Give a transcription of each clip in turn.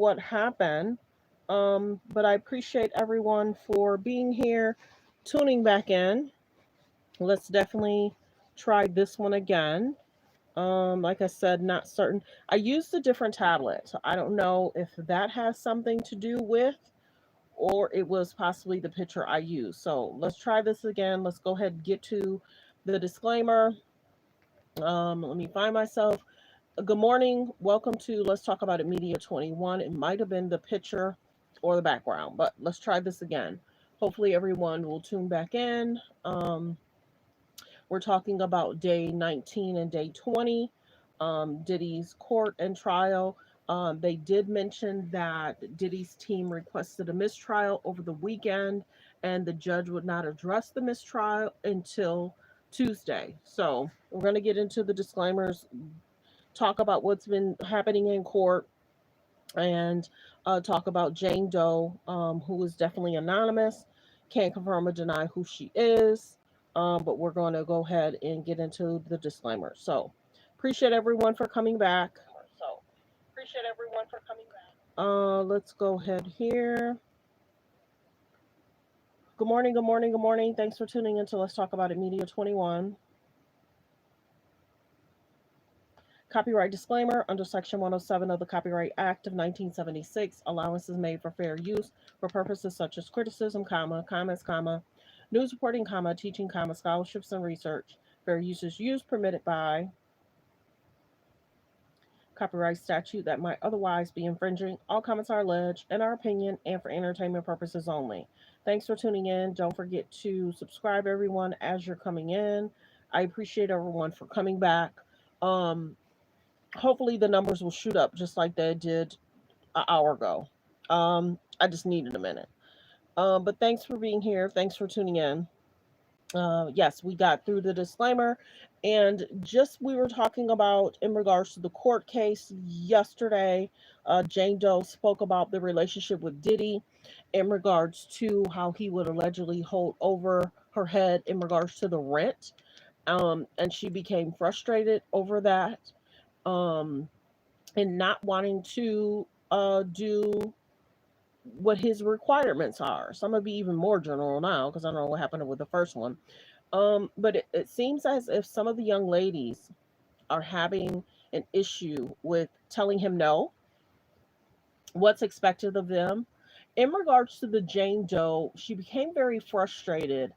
what happened. But I appreciate everyone for being here, tuning back in. Let's definitely try this one again. Like I said, not certain. I used a different tablet, so I don't know if that has something to do with, or it was possibly the picture I used. So let's try this again. Let's go ahead and get to the disclaimer. Let me find myself. Good morning. Welcome to Let's Talk About It Media 21. It might have been the picture or the background, but let's try this again. Hopefully, everyone will tune back in. We're talking about day 19 and day 20, Diddy's court and trial. They did mention that Diddy's team requested a mistrial over the weekend, and the judge would not address the mistrial until Tuesday. So, we're going to get into the disclaimers, talk about what's been happening in court, and talk about Jane Doe, who is definitely anonymous. Can't confirm or deny who she is, but we're going to go ahead and get into the disclaimer. So, appreciate everyone for coming back. Let's go ahead here. Good morning, good morning, good morning. Thanks for tuning in to Let's Talk About It Media 21. Copyright disclaimer under Section 107 of the Copyright Act of 1976, allowance is made for fair use for purposes such as criticism, comments, news reporting, teaching, scholarships and research. Fair use is used permitted by copyright statute that might otherwise be infringing. All comments are alleged, in our opinion, and for entertainment purposes only. Thanks for tuning in. Don't forget to subscribe, everyone, as you're coming in. I appreciate everyone for coming back. Hopefully the numbers will shoot up just like they did an hour ago. I just needed a minute. But thanks for being here. Thanks for tuning in. Yes, we got through the disclaimer, and just we were talking about in regards to the court case yesterday. Jane Doe spoke about the relationship with Diddy in regards to how he would allegedly hold over her head in regards to the rent, and she became frustrated over that, um, and not wanting to do what his requirements are. So I'm gonna be even more general now because I don't know what happened with the first one. But it seems as if some of the young ladies are having an issue with telling him no, what's expected of them. In regards to the Jane Doe, she became very frustrated.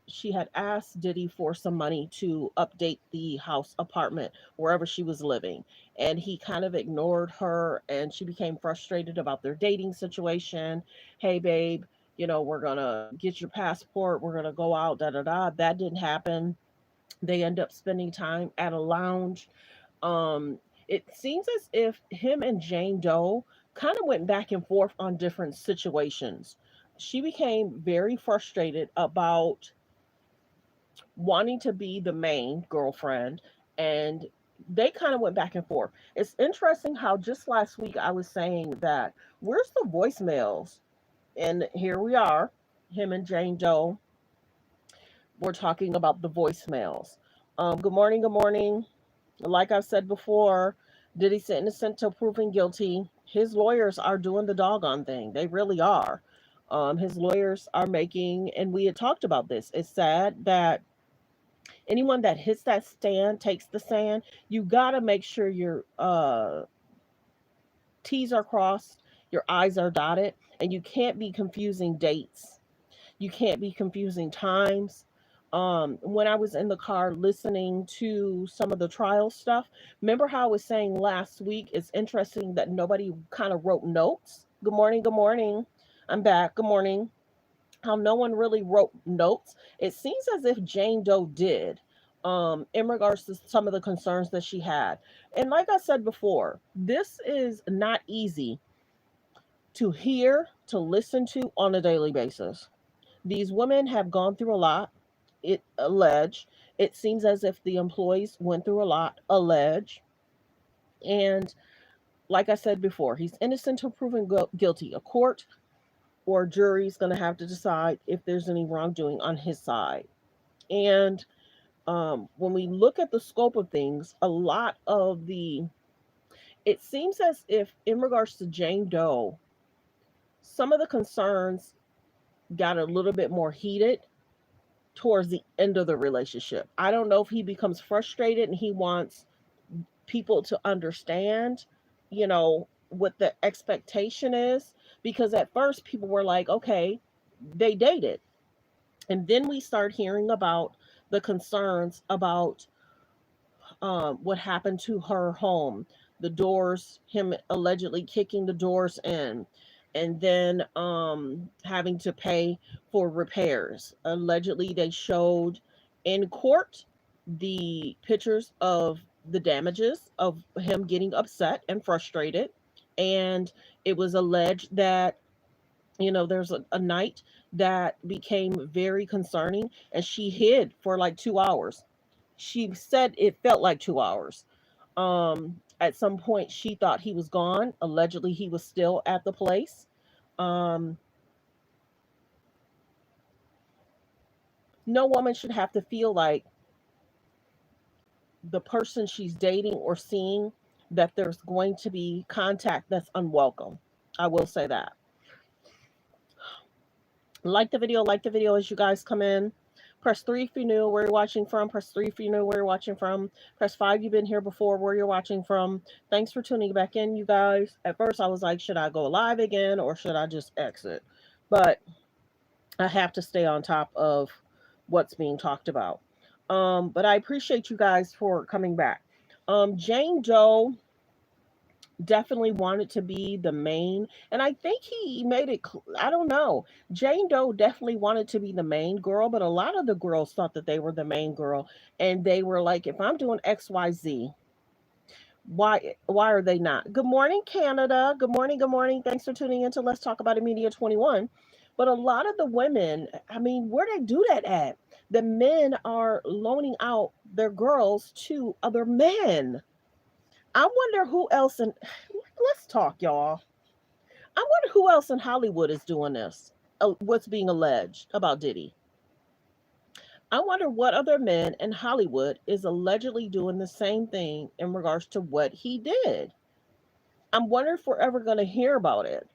She had asked Diddy for some money to update the house apartment wherever she was living. And he kind of ignored her, and she became frustrated about their dating situation. Hey, babe, we're going to get your passport. We're going to go out, da da da. That didn't happen. They end up spending time at a lounge. It seems as if him and Jane Doe kind of went back and forth on different situations. She became very frustrated about wanting to be the main girlfriend, and they kind of went back and forth. It's interesting how just last week I was saying that where's the voicemails, and here we are, him and Jane Doe, we're talking about the voicemails. Good morning, good morning. Like I've said before, Diddy's innocent till proven guilty. His lawyers are doing the doggone thing, they really are. His lawyers are making, and we had talked about this, it's sad that anyone that hits that stand takes the stand. You got to make sure your T's are crossed, your I's are dotted, and you can't be confusing dates. You can't be confusing times. When I was in the car listening to some of the trial stuff, remember how I was saying last week, it's interesting that nobody kind of wrote notes. Good morning, good morning. I'm back. Good morning. How no one really wrote notes. It seems as if Jane Doe did, in regards to some of the concerns that she had. And like I said before, this is not easy to hear, to listen to on a daily basis. These women have gone through a lot, it allege. It seems as if the employees went through a lot, allege. And like I said before, he's innocent until proven guilty. A court or jury is going to have to decide if there's any wrongdoing on his side. And when we look at the scope of things, a lot of the It seems as if, in regards to Jane Doe, some of the concerns got a little bit more heated towards the end of the relationship. I don't know if he becomes frustrated and he wants people to understand, what the expectation is. Because at first people were like, okay, they dated. And then we start hearing about the concerns about what happened to her home, the doors, him allegedly kicking the doors in, and then having to pay for repairs. Allegedly, they showed in court the pictures of the damages of him getting upset and frustrated. And it was alleged that, there's a night that became very concerning, and she hid for like 2 hours. She said it felt like 2 hours. At some point, she thought he was gone. Allegedly, he was still at the place. Um, no woman should have to feel like the person she's dating or seeing, that there's going to be contact that's unwelcome. I will say that. Like the video as you guys come in. Press 3 if you're new, where you're watching from. Press 3 if you know where you're watching from. Press 5 you've been here before, where you're watching from. Thanks for tuning back in, you guys. At first I was like, should I go live again or should I just exit? But I have to stay on top of what's being talked about. But I appreciate you guys for coming back. Jane Doe definitely wanted to be the main, and I think he made it I don't know. Jane Doe definitely wanted to be the main girl, but a lot of the girls thought that they were the main girl, and they were like, if I'm doing XYZ, why are they not? Good morning, Canada. Good morning, good morning. Thanks for tuning in to Let's Talk About It Media 21. But a lot of the women, I mean, where they do that at? The men are loaning out their girls to other men. I wonder who else in let's talk, y'all. I wonder who else in Hollywood is doing this. What's being alleged about Diddy? I wonder what other men in Hollywood is allegedly doing the same thing in regards to what he did. I'm wondering if we're ever going to hear about it.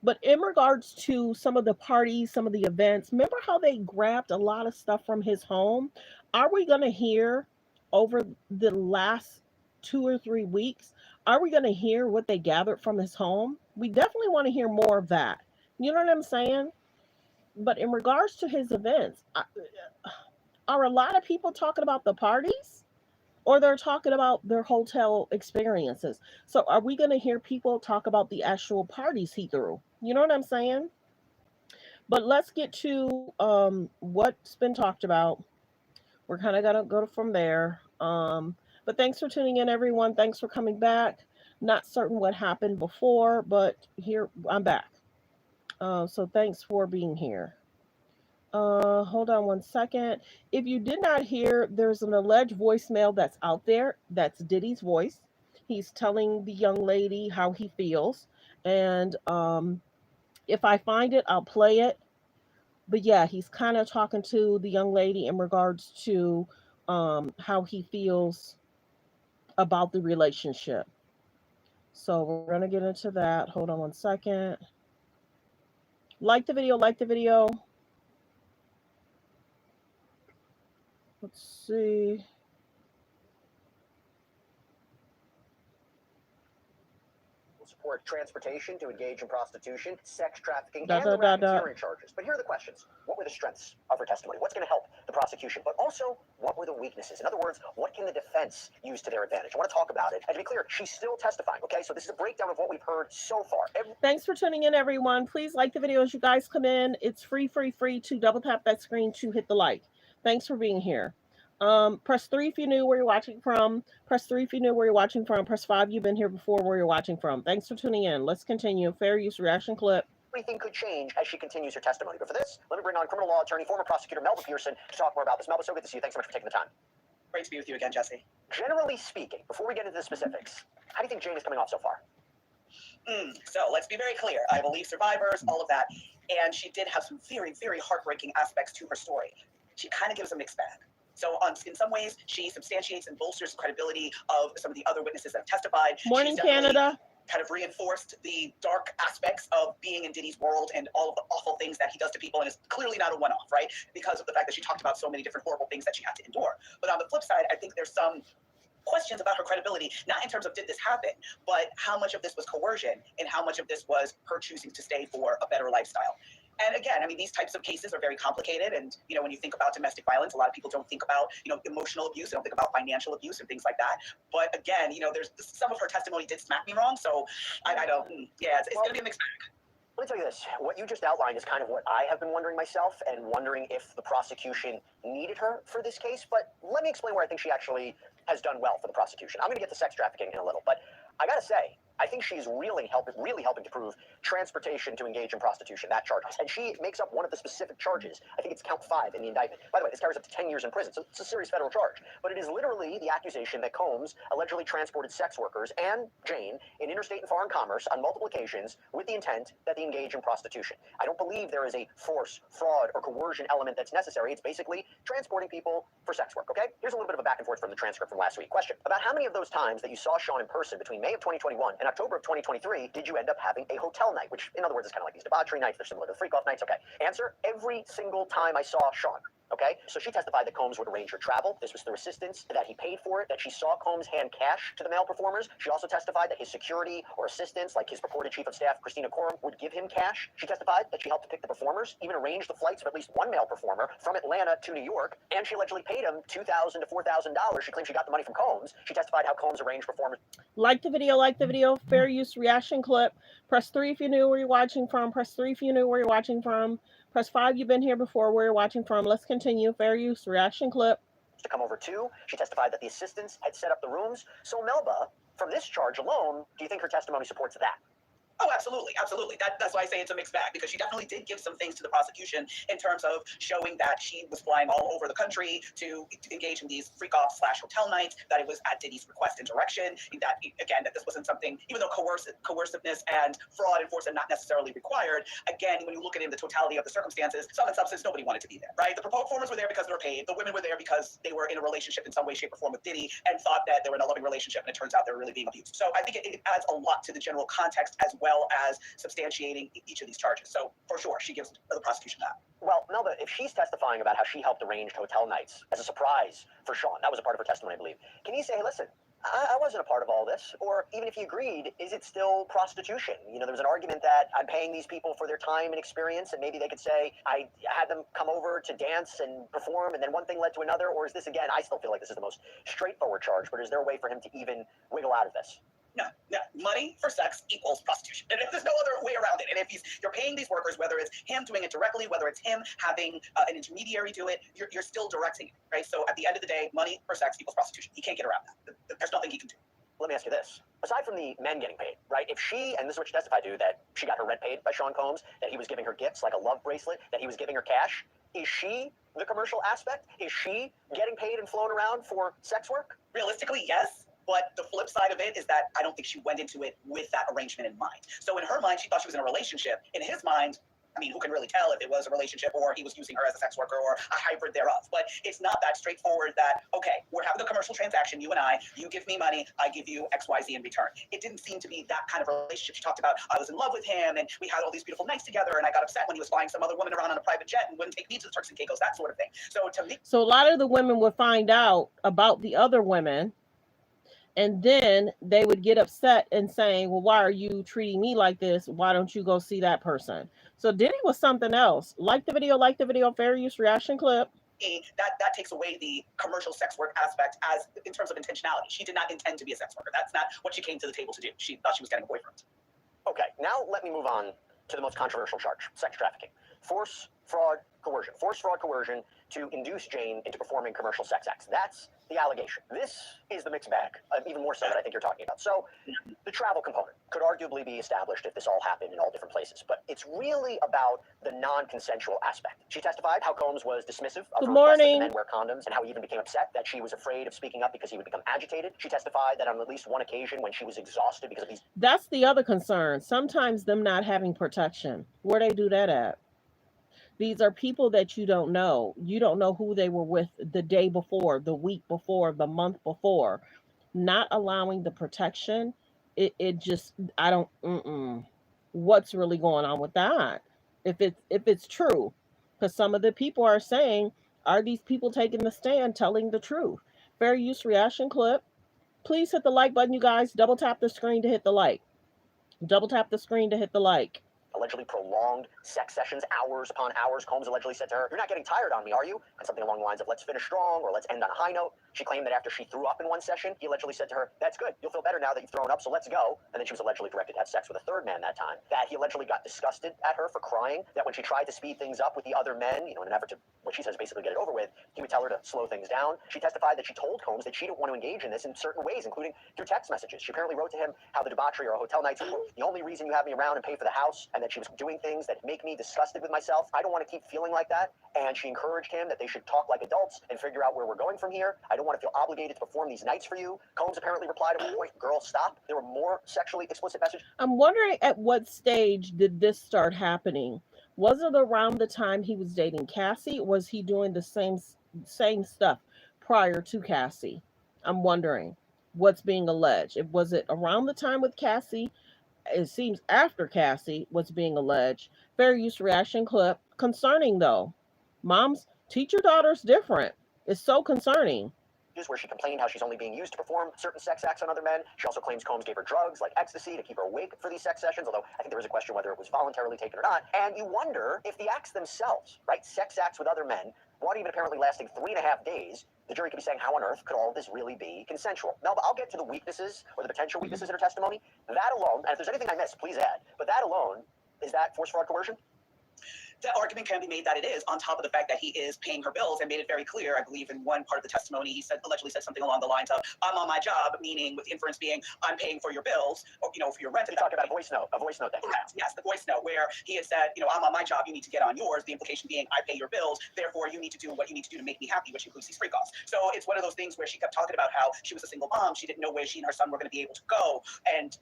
But in regards to some of the parties, some of the events, remember how they grabbed a lot of stuff from his home? Are we going to hear over the last 2 or 3 weeks? Are we going to hear what they gathered from his home? We definitely want to hear more of that. You know what I'm saying? But in regards to his events, are a lot of people talking about the parties? Or they're talking about their hotel experiences. So are we going to hear people talk about the actual parties he threw? You know what I'm saying? But let's get to what's been talked about. We're kind of going to go from there. But thanks for tuning in, everyone. Thanks for coming back. Not certain what happened before, but here I'm back. So thanks for being here. Hold on one second. If you did not hear, there's an alleged voicemail that's out there. That's Diddy's voice. He's telling the young lady how he feels. And if I find it, I'll play it. But yeah, he's kind of talking to the young lady in regards to how he feels about the relationship. So we're going to get into that. Hold on one second. Like the video, like the video. Let's see. Support transportation to engage in prostitution, sex trafficking, and the racketeering charges. But here are the questions. What were the strengths of her testimony? What's going to help the prosecution? But also, what were the weaknesses? In other words, what can the defense use to their advantage? I want to talk about it. And to be clear, she's still testifying, okay? So this is a breakdown of what we've heard so far. Thanks for tuning in, everyone. Please like the video as you guys come in. It's free to double tap that screen to hit the like. Thanks for being here. Press 3 if you knew where you're watching from. Press 3 if you knew where you're watching from. Press 5 you've been here before, where you're watching from. Thanks for tuning in. Let's continue. Fair use reaction clip. Everything could change as she continues her testimony. But for this, let me bring on criminal law attorney, former prosecutor Melba Pearson to talk more about this. Melba, so good to see you. Thanks so much for taking the time. Great to be with you again, Jesse. Generally speaking, before we get into the specifics, how do you think Jane is coming off so far? So let's be very clear. I believe survivors, all of that. And she did have some very, very heartbreaking aspects to her story. She kind of gives a mixed bag. So in some ways, she substantiates and bolsters the credibility of some of the other witnesses that have testified. Morning, Canada. Kind of reinforced the dark aspects of being in Diddy's world and all of the awful things that he does to people, and is clearly not a one-off, right? Because of the fact that she talked about so many different horrible things that she had to endure. But on the flip side, I think there's some questions about her credibility, not in terms of did this happen, but how much of this was coercion and how much of this was her choosing to stay for a better lifestyle. And again, I mean, these types of cases are very complicated. And, you know, when you think about domestic violence, a lot of people don't think about, you know, emotional abuse. They don't think about financial abuse and things like that. But again, you know, there's some of her testimony did smack me wrong. So I don't, yeah, it's going to be a mixed bag. Let me tell you this. What you just outlined is kind of what I have been wondering myself, and wondering if the prosecution needed her for this case. But let me explain where I think she actually has done well for the prosecution. I'm going to get to sex trafficking in a little, but I got to say, I think she's really helping to prove transportation to engage in prostitution, that charge. And she makes up one of the specific charges. I think it's count 5 in the indictment. By the way, this carries up to 10 years in prison, so it's a serious federal charge. But it is literally the accusation that Combs allegedly transported sex workers and Jane in interstate and foreign commerce on multiple occasions with the intent that they engage in prostitution. I don't believe there is a force, fraud, or coercion element that's necessary. It's basically transporting people for sex work, okay? Here's a little bit of a back and forth from the transcript from last week. Question: about how many of those times that you saw Sean in person between May of 2021 and October of 2023 did you end up having a hotel night, which in other words is kind of like these debauchery nights. They're similar to freak-off nights. Okay. Answer: every single time I saw Sean. Okay, so she testified that Combs would arrange her travel. This was through assistance, that he paid for it, that she saw Combs hand cash to the male performers. She also testified that his security or assistants, like his purported chief of staff, Christina Courtroom, would give him cash. She testified that she helped to pick the performers, even arranged the flights of at least one male performer from Atlanta to New York, and she allegedly paid him $2,000 to $4,000. She claimed she got the money from Combs. She testified how Combs arranged performers. Like the video, fair use reaction clip. Press 3 if you knew where you're watching from. Press 3 if you knew where you're watching from. Press 5, you've been here before, where you're watching from. Let's continue. Fair use reaction clip. To come over too. She testified that the assistants had set up the rooms. So Melba, from this charge alone, do you think her testimony supports that? Oh, absolutely, absolutely. That's why I say it's a mixed bag, because she definitely did give some things to the prosecution in terms of showing that she was flying all over the country to engage in these freak-off/hotel nights, that it was at Diddy's request and direction, that, again, that this wasn't something, even though coerciveness and fraud and force are not necessarily required, again, when you look at it in the totality of the circumstances, sum and substance, nobody wanted to be there, right? The performers were there because they were paid. The women were there because they were in a relationship in some way, shape, or form with Diddy and thought that they were in a loving relationship, and it turns out they were really being abused. So I think it adds a lot to the general context as well as substantiating each of these charges. So for sure, she gives the prosecution that. Well, Melba, if she's testifying about how she helped arrange hotel nights as a surprise for Sean, that was a part of her testimony, I believe. Can you say, hey, listen, I wasn't a part of all this? Or even if you agreed, is it still prostitution? You know, there was an argument that I'm paying these people for their time and experience, and maybe they could say I had them come over to dance and perform, and then one thing led to another. Or is this, again, I still feel like this is the most straightforward charge, but is there a way for him to even wiggle out of this? No. Money for sex equals prostitution. And there's no other way around it. And if you're paying these workers, whether it's him doing it directly, whether it's him having an intermediary do it, you're still directing it, right? So at the end of the day, money for sex equals prostitution. He can't get around that. There's nothing he can do. Let me ask you this. Aside from the men getting paid, right? If she, and this is what she testified to, that she got her rent paid by Sean Combs, that he was giving her gifts like a love bracelet, that he was giving her cash, is she the commercial aspect? Is she getting paid and flown around for sex work? Realistically, yes. But the flip side of it is that I don't think she went into it with that arrangement in mind. So in her mind, she thought she was in a relationship. In his mind, I mean, who can really tell if it was a relationship or he was using her as a sex worker or a hybrid thereof? But it's not that straightforward that, okay, we're having a commercial transaction, you and I, you give me money, I give you XYZ in return. It didn't seem to be that kind of relationship. She talked about, I was in love with him and we had all these beautiful nights together and I got upset when he was flying some other woman around on a private jet and wouldn't take me to the Turks and Caicos, that sort of thing. So to me... So a lot of the women would find out about the other women, and then they would get upset and saying, well, why are you treating me like this? Why don't you go see that person? So Diddy was something else. Like the video, fair use reaction clip. That takes away the commercial sex work aspect as in terms of intentionality. She did not intend to be a sex worker. That's not what she came to the table to do. She thought she was getting a boyfriend. Okay, now let me move on to the most controversial charge, sex trafficking. Force, fraud, coercion. Force, fraud, coercion to induce Jane into performing commercial sex acts. That's the allegation. This is the mixed bag, even more so that I think you're talking about. So the travel component could arguably be established if this all happened in all different places, but it's really about the non-consensual aspect. She testified how Combs was dismissive of her request that the men wear condoms, and how he even became upset that she was afraid of speaking up because he would become agitated. She testified that on at least one occasion when she was exhausted because of these... That's the other concern. Sometimes them not having protection. Where they do that at? These are people that you don't know. You don't know who they were with the day before, the week before, the month before. Not allowing the protection, it just, I don't, what's really going on with that? If it's true, because some of the people are saying, are these people taking the stand, telling the truth? Fair use reaction clip. Please hit the like button, you guys. Double tap the screen to hit the like. Double tap the screen to hit the like. Allegedly prolonged sex sessions, hours upon hours. Combs allegedly said to her, "You're not getting tired on me, are you?" And something along the lines of, "Let's finish strong," or "Let's end on a high note." She claimed that after she threw up in one session, he allegedly said to her, "That's good. You'll feel better now that you've thrown up, so let's go." And then she was allegedly directed to have sex with a third man that time. That he allegedly got disgusted at her for crying. That when she tried to speed things up with the other men, in an effort to, what she says, basically get it over with, he would tell her to slow things down. She testified that she told Combs that she didn't want to engage in this in certain ways, including through text messages. She apparently wrote to him how the debauchery or hotel nights were the only reason you have me around and pay for the house, and that she was doing things that make me disgusted with myself. I don't want to keep feeling like that. And she encouraged him that they should talk like adults and figure out where we're going from here. I don't want to feel obligated to perform these nights for you. Combs apparently replied at one point, "Girl, stop." There were more sexually explicit messages. I'm wondering, at what stage did this start happening? Was it around the time he was dating Cassie? Was he doing the same stuff prior to Cassie? I'm wondering what's being alleged. Was it around the time with Cassie? It seems after Cassie, what's being alleged. Fair use reaction clip. Concerning though. Moms, teach your daughters different. It's so concerning. Where she complained how she's only being used to perform certain sex acts on other men. She also claims Combs gave her drugs like ecstasy to keep her awake for these sex sessions, although I think there is a question whether it was voluntarily taken or not. And you wonder if the acts themselves, right, sex acts with other men, one even apparently lasting 3.5 days, the jury could be saying, how on earth could all of this really be consensual? Melba, I'll get to the weaknesses or the potential weaknesses in her testimony. That alone, and if there's anything I missed, please add, but that alone, is that force, fraud, coercion? The argument can be made that it is, on top of the fact that he is paying her bills, and made it very clear, I believe in one part of the testimony, he allegedly said something along the lines of, "I'm on my job," meaning with the inference being, I'm paying for your bills, or, for your rent. You're talking about a voice note thing. Correct, yes, the voice note, where he had said, I'm on my job, you need to get on yours, the implication being, I pay your bills, therefore you need to do what you need to do to make me happy, which includes these freak offs. So it's one of those things where she kept talking about how she was a single mom, she didn't know where she and her son were going to be able to go, and,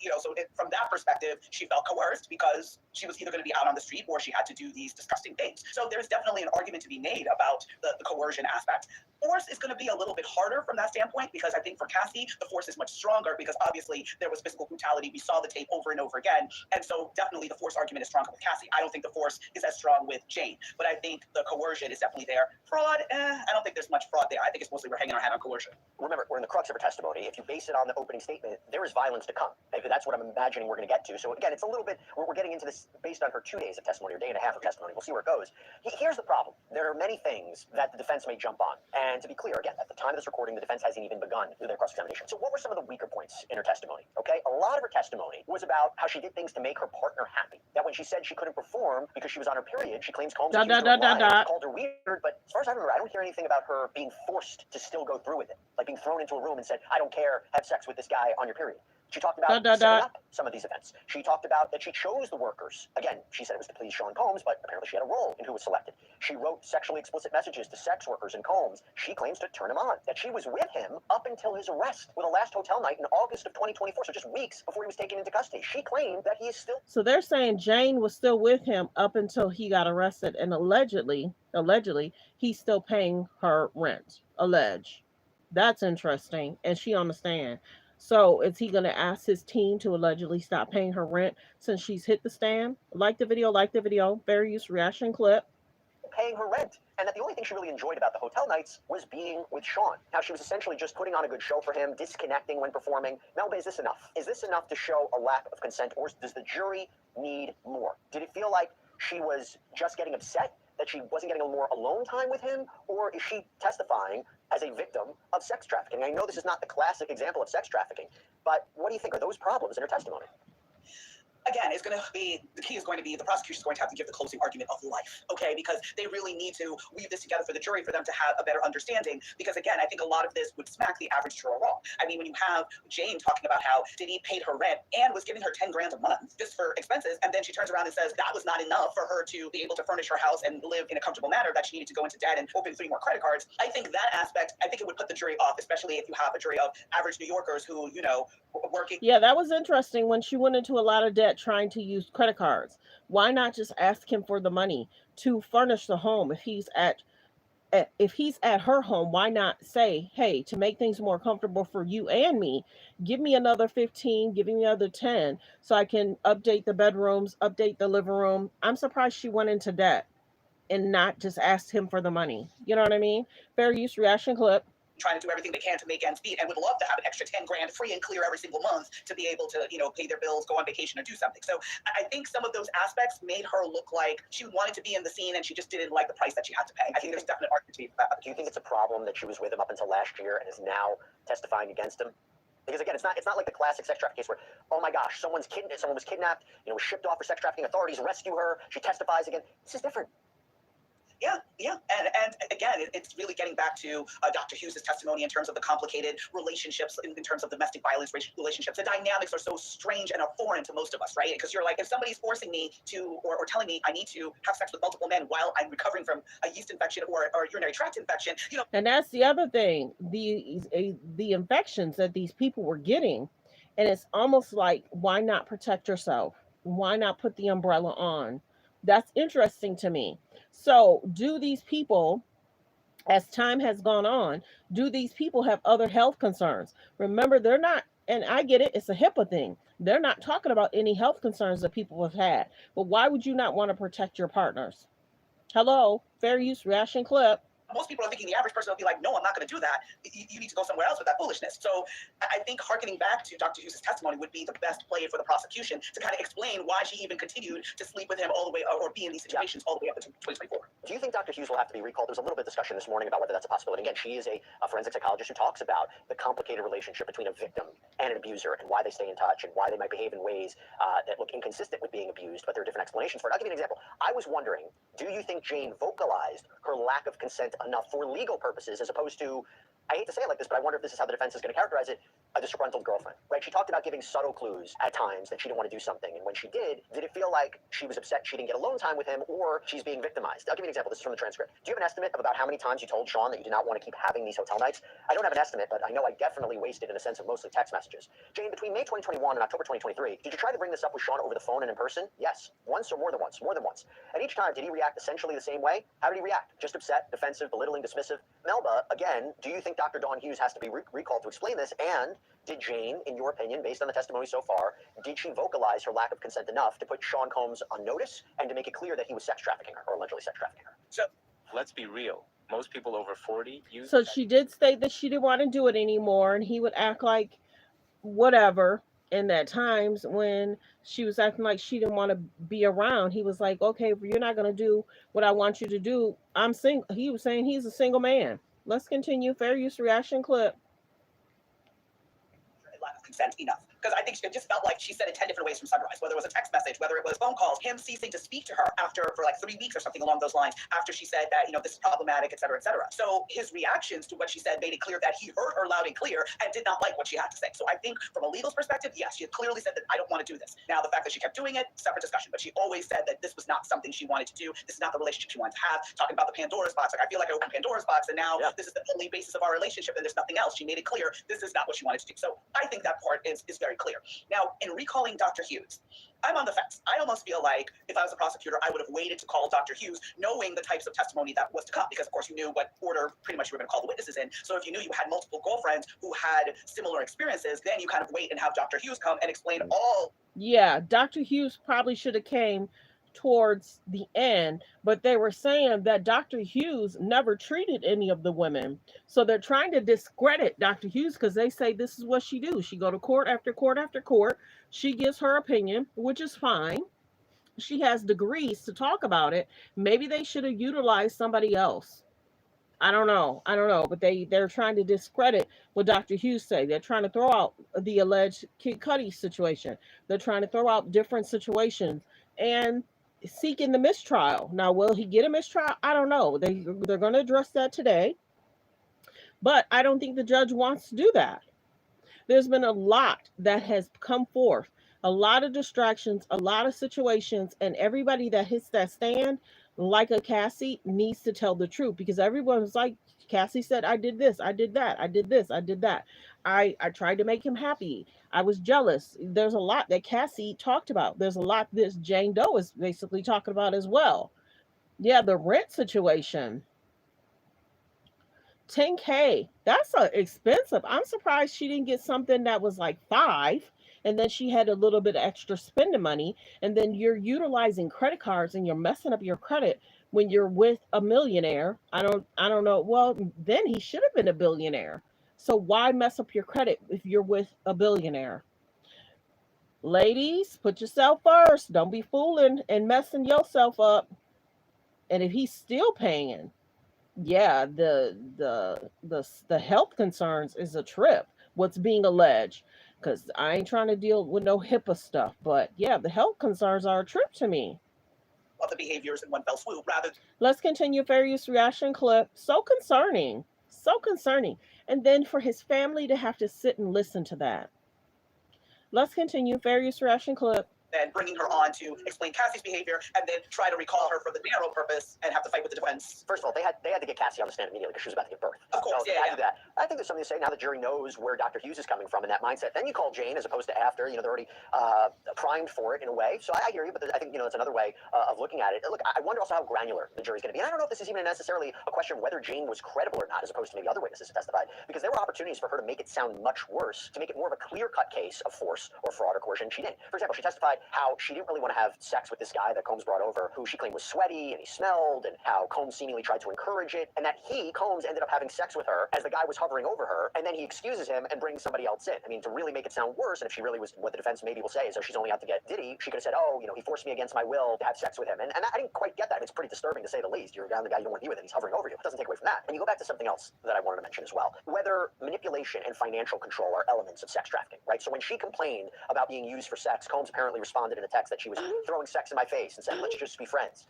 from that perspective, she felt coerced because she was either going to be out on the street or she had to do these disgusting things. So there's definitely an argument to be made about the coercion aspect. Force is going to be a little bit harder from that standpoint, because I think for Cassie, the force is much stronger, because obviously there was physical brutality. We saw the tape over and over again. And so definitely the force argument is stronger with Cassie. I don't think the force is as strong with Jane, but I think the coercion is definitely there. Fraud, I don't think there's much fraud there. I think it's mostly we're hanging our hat on coercion. Remember, we're in the crux of her testimony. If you base it on the opening statement, there is violence to come. That's what I'm imagining we're going to get to. So again, it's a little bit, we're getting into this based on her 2 days of testimony, or day and a half of testimony. We'll see where it goes. Here's the problem. There are many things that the defense may jump on. And to be clear, again, at the time of this recording, the defense hasn't even begun their cross-examination. So what were some of the weaker points in her testimony? Okay, a lot of her testimony was about how she did things to make her partner happy. That when she said she couldn't perform because she was on her period, she claims Combs called her weird. But as far as I remember, I don't hear anything about her being forced to still go through with it, like being thrown into a room and said, "I don't care, have sex with this guy on your period." She talked about setting up some of these events. She talked about that she chose the workers. Again, she said it was to please Sean Combs, but apparently she had a role in who was selected. She wrote sexually explicit messages to sex workers and Combs. She claims to turn him on. That she was with him up until his arrest, with a last hotel night in August of 2024, so just weeks before he was taken into custody. She claimed that he is still... So they're saying Jane was still with him up until he got arrested, and allegedly, he's still paying her rent. Allege. That's interesting, and she on the stand. So is he going to ask his team to allegedly stop paying her rent since she's hit the stand? Like the video, fair use reaction clip. Paying her rent. And that the only thing she really enjoyed about the hotel nights was being with Sean. Now, she was essentially just putting on a good show for him, disconnecting when performing. Melba, is this enough? Is this enough to show a lack of consent, or does the jury need more? Did it feel like she was just getting upset that she wasn't getting a more alone time with him, or is she testifying as a victim of sex trafficking? I know this is not the classic example of sex trafficking, but what do you think are those problems in her testimony? Again, the key is going to be the prosecution is going to have to give the closing argument of life, okay? Because they really need to weave this together for the jury for them to have a better understanding. Because again, I think a lot of this would smack the average juror wrong. I mean, when you have Jane talking about how DIDDY paid her rent and was giving her 10 grand a month just for expenses, and then she turns around and says that was not enough for her to be able to furnish her house and live in a comfortable manner, that she needed to go into debt and open 3 more credit cards. I think that aspect, I think it would put the jury off, especially if you have a jury of average New Yorkers who, working. Yeah, that was interesting when she went into a lot of debt trying to use credit cards? Why not just ask him for the money to furnish the home if he's at her home? Why not say, hey, to make things more comfortable for you and me, give me another 15, give me another 10 so I can update the bedrooms, update the living room. I'm surprised she went into debt and not just asked him for the money. You know what I mean? Fair use reaction clip. Trying to do everything they can to make ends meet and would love to have an extra 10 grand free and clear every single month to be able to, pay their bills, go on vacation or do something. So I think some of those aspects made her look like she wanted to be in the scene and she just didn't like the price that she had to pay. I think there's definite argument to be for that. Do you think it's a problem that she was with him up until last year and is now testifying against him? Because again, it's not like the classic sex trafficking case where, oh my gosh, someone was kidnapped, was shipped off for sex trafficking, authorities rescue her, she testifies again. This is different. Yeah. And again, it's really getting back to Dr. Hughes' testimony in terms of the complicated relationships, in terms of domestic violence relationships. The dynamics are so strange and are foreign to most of us, right? Because you're like, if somebody's forcing me to, or telling me I need to have sex with multiple men while I'm recovering from a yeast infection or a urinary tract infection, And that's the other thing, the infections that these people were getting. And it's almost like, why not protect yourself? Why not put the umbrella on? That's interesting to me. So do these people, as time has gone on, do these people have other health concerns? Remember, they're not, and I get it, it's a HIPAA thing. They're not talking about any health concerns that people have had. But why would you not want to protect your partners? Hello, fair use reaction clip. Most people are thinking, the average person will be like, no, I'm not going to do that. You need to go somewhere else with that foolishness. So I think hearkening back to Dr. Hughes' testimony would be the best play for the prosecution to kind of explain why she even continued to sleep with him all the way, or be in these situations all the way up to 2024. Do you think Dr. Hughes will have to be recalled? There was a little bit of discussion this morning about whether that's a possibility. Again, she is a forensic psychologist who talks about the complicated relationship between a victim and an abuser and why they stay in touch and why they might behave in ways that look inconsistent with being abused, but there are different explanations for it. I'll give you an example. I was wondering, do you think Jane vocalized her lack of consent enough for legal purposes, as opposed to, I hate to say it like this, but I wonder if this is how the defense is going to characterize it, a disgruntled girlfriend, right? She talked about giving subtle clues at times that she didn't want to do something, and when she did it feel like she was upset she didn't get alone time with him, or she's being victimized? I'll give you an example. This is from the transcript. Do you have an estimate of about how many times you told Sean that you did not want to keep having these hotel nights? I don't have an estimate, but I know I definitely wasted in a sense of mostly text messages. Jane, between May 2021 and October 2023, did you try to bring this up with Sean over the phone and in person? Yes. Once or more than once? More than once. And each time, did he react essentially the same way? How did he react? Just upset, defensive, belittling, dismissive? Melba, again, do you think Dr. Dawn Hughes has to be recalled to explain this? And did Jane, in your opinion, based on the testimony so far, did she vocalize her lack of consent enough to put Sean Combs on notice and to make it clear that he was sex trafficking her, or allegedly sex trafficking her? So let's be real. Most people over 40 use. So she did state that she didn't want to do it anymore, and he would act like whatever. And at times when she was acting like she didn't want to be around, he was like, okay, if you're not going to do what I want you to do, I'm single. He was saying he's a single man. Let's continue. Fair use reaction clip. Lack of consent enough. Because I think it just felt like she said it 10 different ways from sunrise, whether it was a text message, whether it was phone calls, him ceasing to speak to her for like 3 weeks or something along those lines, after she said that, this is problematic, et cetera, et cetera. So his reactions to what she said made it clear that he heard her loud and clear and did not like what she had to say. So I think from a legal perspective, yes, she had clearly said that I don't want to do this. Now, the fact that she kept doing it, separate discussion, but she always said that this was not something she wanted to do. This is not the relationship she wanted to have. Talking about the Pandora's box, like I feel like I opened Pandora's box and now this is the only basis of our relationship and there's nothing else. She made it clear this is not what she wanted to do. So I think that part is very clear. Now, in recalling Dr. Hughes, I'm on the fence. I almost feel like if I was a prosecutor, I would have waited to call Dr. Hughes, knowing the types of testimony that was to come, because of course you knew what order pretty much you were going to call the witnesses in. So if you knew you had multiple girlfriends who had similar experiences, then you kind of wait and have Dr. Hughes come and explain all. Yeah, Dr. Hughes probably should have came towards the end, but they were saying that Dr. Hughes never treated any of the women. So they're trying to discredit Dr. Hughes because they say this is what she do. She go to court after court after court. She gives her opinion, which is fine. She has degrees to talk about it. Maybe they should have utilized somebody else. I don't know, but they're trying to discredit what Dr. Hughes say. They're trying to throw out the alleged Kid Cudi situation. They're trying to throw out different situations and seeking the mistrial. Now, will he get a mistrial? I don't know. They're going to address that today, but I don't think the judge wants to do that. There's been a lot that has come forth, a lot of distractions, a lot of situations, and everybody that hits that stand, like a Cassie, needs to tell the truth, because everyone's like, Cassie said, I did this, I did that, I did this, I did that. I tried to make him happy. I was jealous. There's a lot that Cassie talked about. There's a lot this Jane Doe is basically talking about as well. Yeah, the rent situation. 10K. That's expensive. I'm surprised she didn't get something that was like 5, and then she had a little bit of extra spending money, and then you're utilizing credit cards and you're messing up your credit when you're with a millionaire. I don't know. Well, then he should have been a billionaire. So why mess up your credit if you're with a billionaire? Ladies, put yourself first. Don't be fooling and messing yourself up. And if he's still paying, yeah, the health concerns is a trip. What's being alleged? Because I ain't trying to deal with no HIPAA stuff, but yeah, the health concerns are a trip to me. Of the behaviors in one fell swoop, rather. Let's continue. Fair use reaction clip. So concerning, so concerning. And then for his family to have to sit and listen to that. Let's continue. Fair use reaction clip. And bringing her on to explain Cassie's behavior, and then try to recall her for the narrow purpose and have to fight with the defense. First of all, they had to get Cassie on the stand immediately because she was about to give birth. Of course, so yeah. That. I think there's something to say now the jury knows where Dr. Hughes is coming from in that mindset. Then you call Jane as opposed to after. They're already primed for it in a way. So I hear you, but I think it's another way of looking at it. Look, I wonder also how granular the jury's going to be. And I don't know if this is even necessarily a question whether Jane was credible or not, as opposed to maybe other witnesses who testified, because there were opportunities for her to make it sound much worse, to make it more of a clear-cut case of force or fraud or coercion. She didn't. For example, she testified how she didn't really want to have sex with this guy that Combs brought over, who she claimed was sweaty and he smelled, and how Combs seemingly tried to encourage it, and that Combs ended up having sex with her as the guy was hovering over her, and then he excuses him and brings somebody else in. I mean, to really make it sound worse, and if she really was, what the defense maybe will say is, she's only out to get Diddy, she could have said, he forced me against my will to have sex with him. And I didn't quite get that. It's pretty disturbing to say the least. You're down the guy you don't want to be with, and he's hovering over you. It doesn't take away from that. And you go back to something else that I wanted to mention as well. Whether manipulation and financial control are elements of sex trafficking, right? So when she complained about being used for sex, Combs apparently responded in a text that she was throwing sex in my face and said, let's just be friends.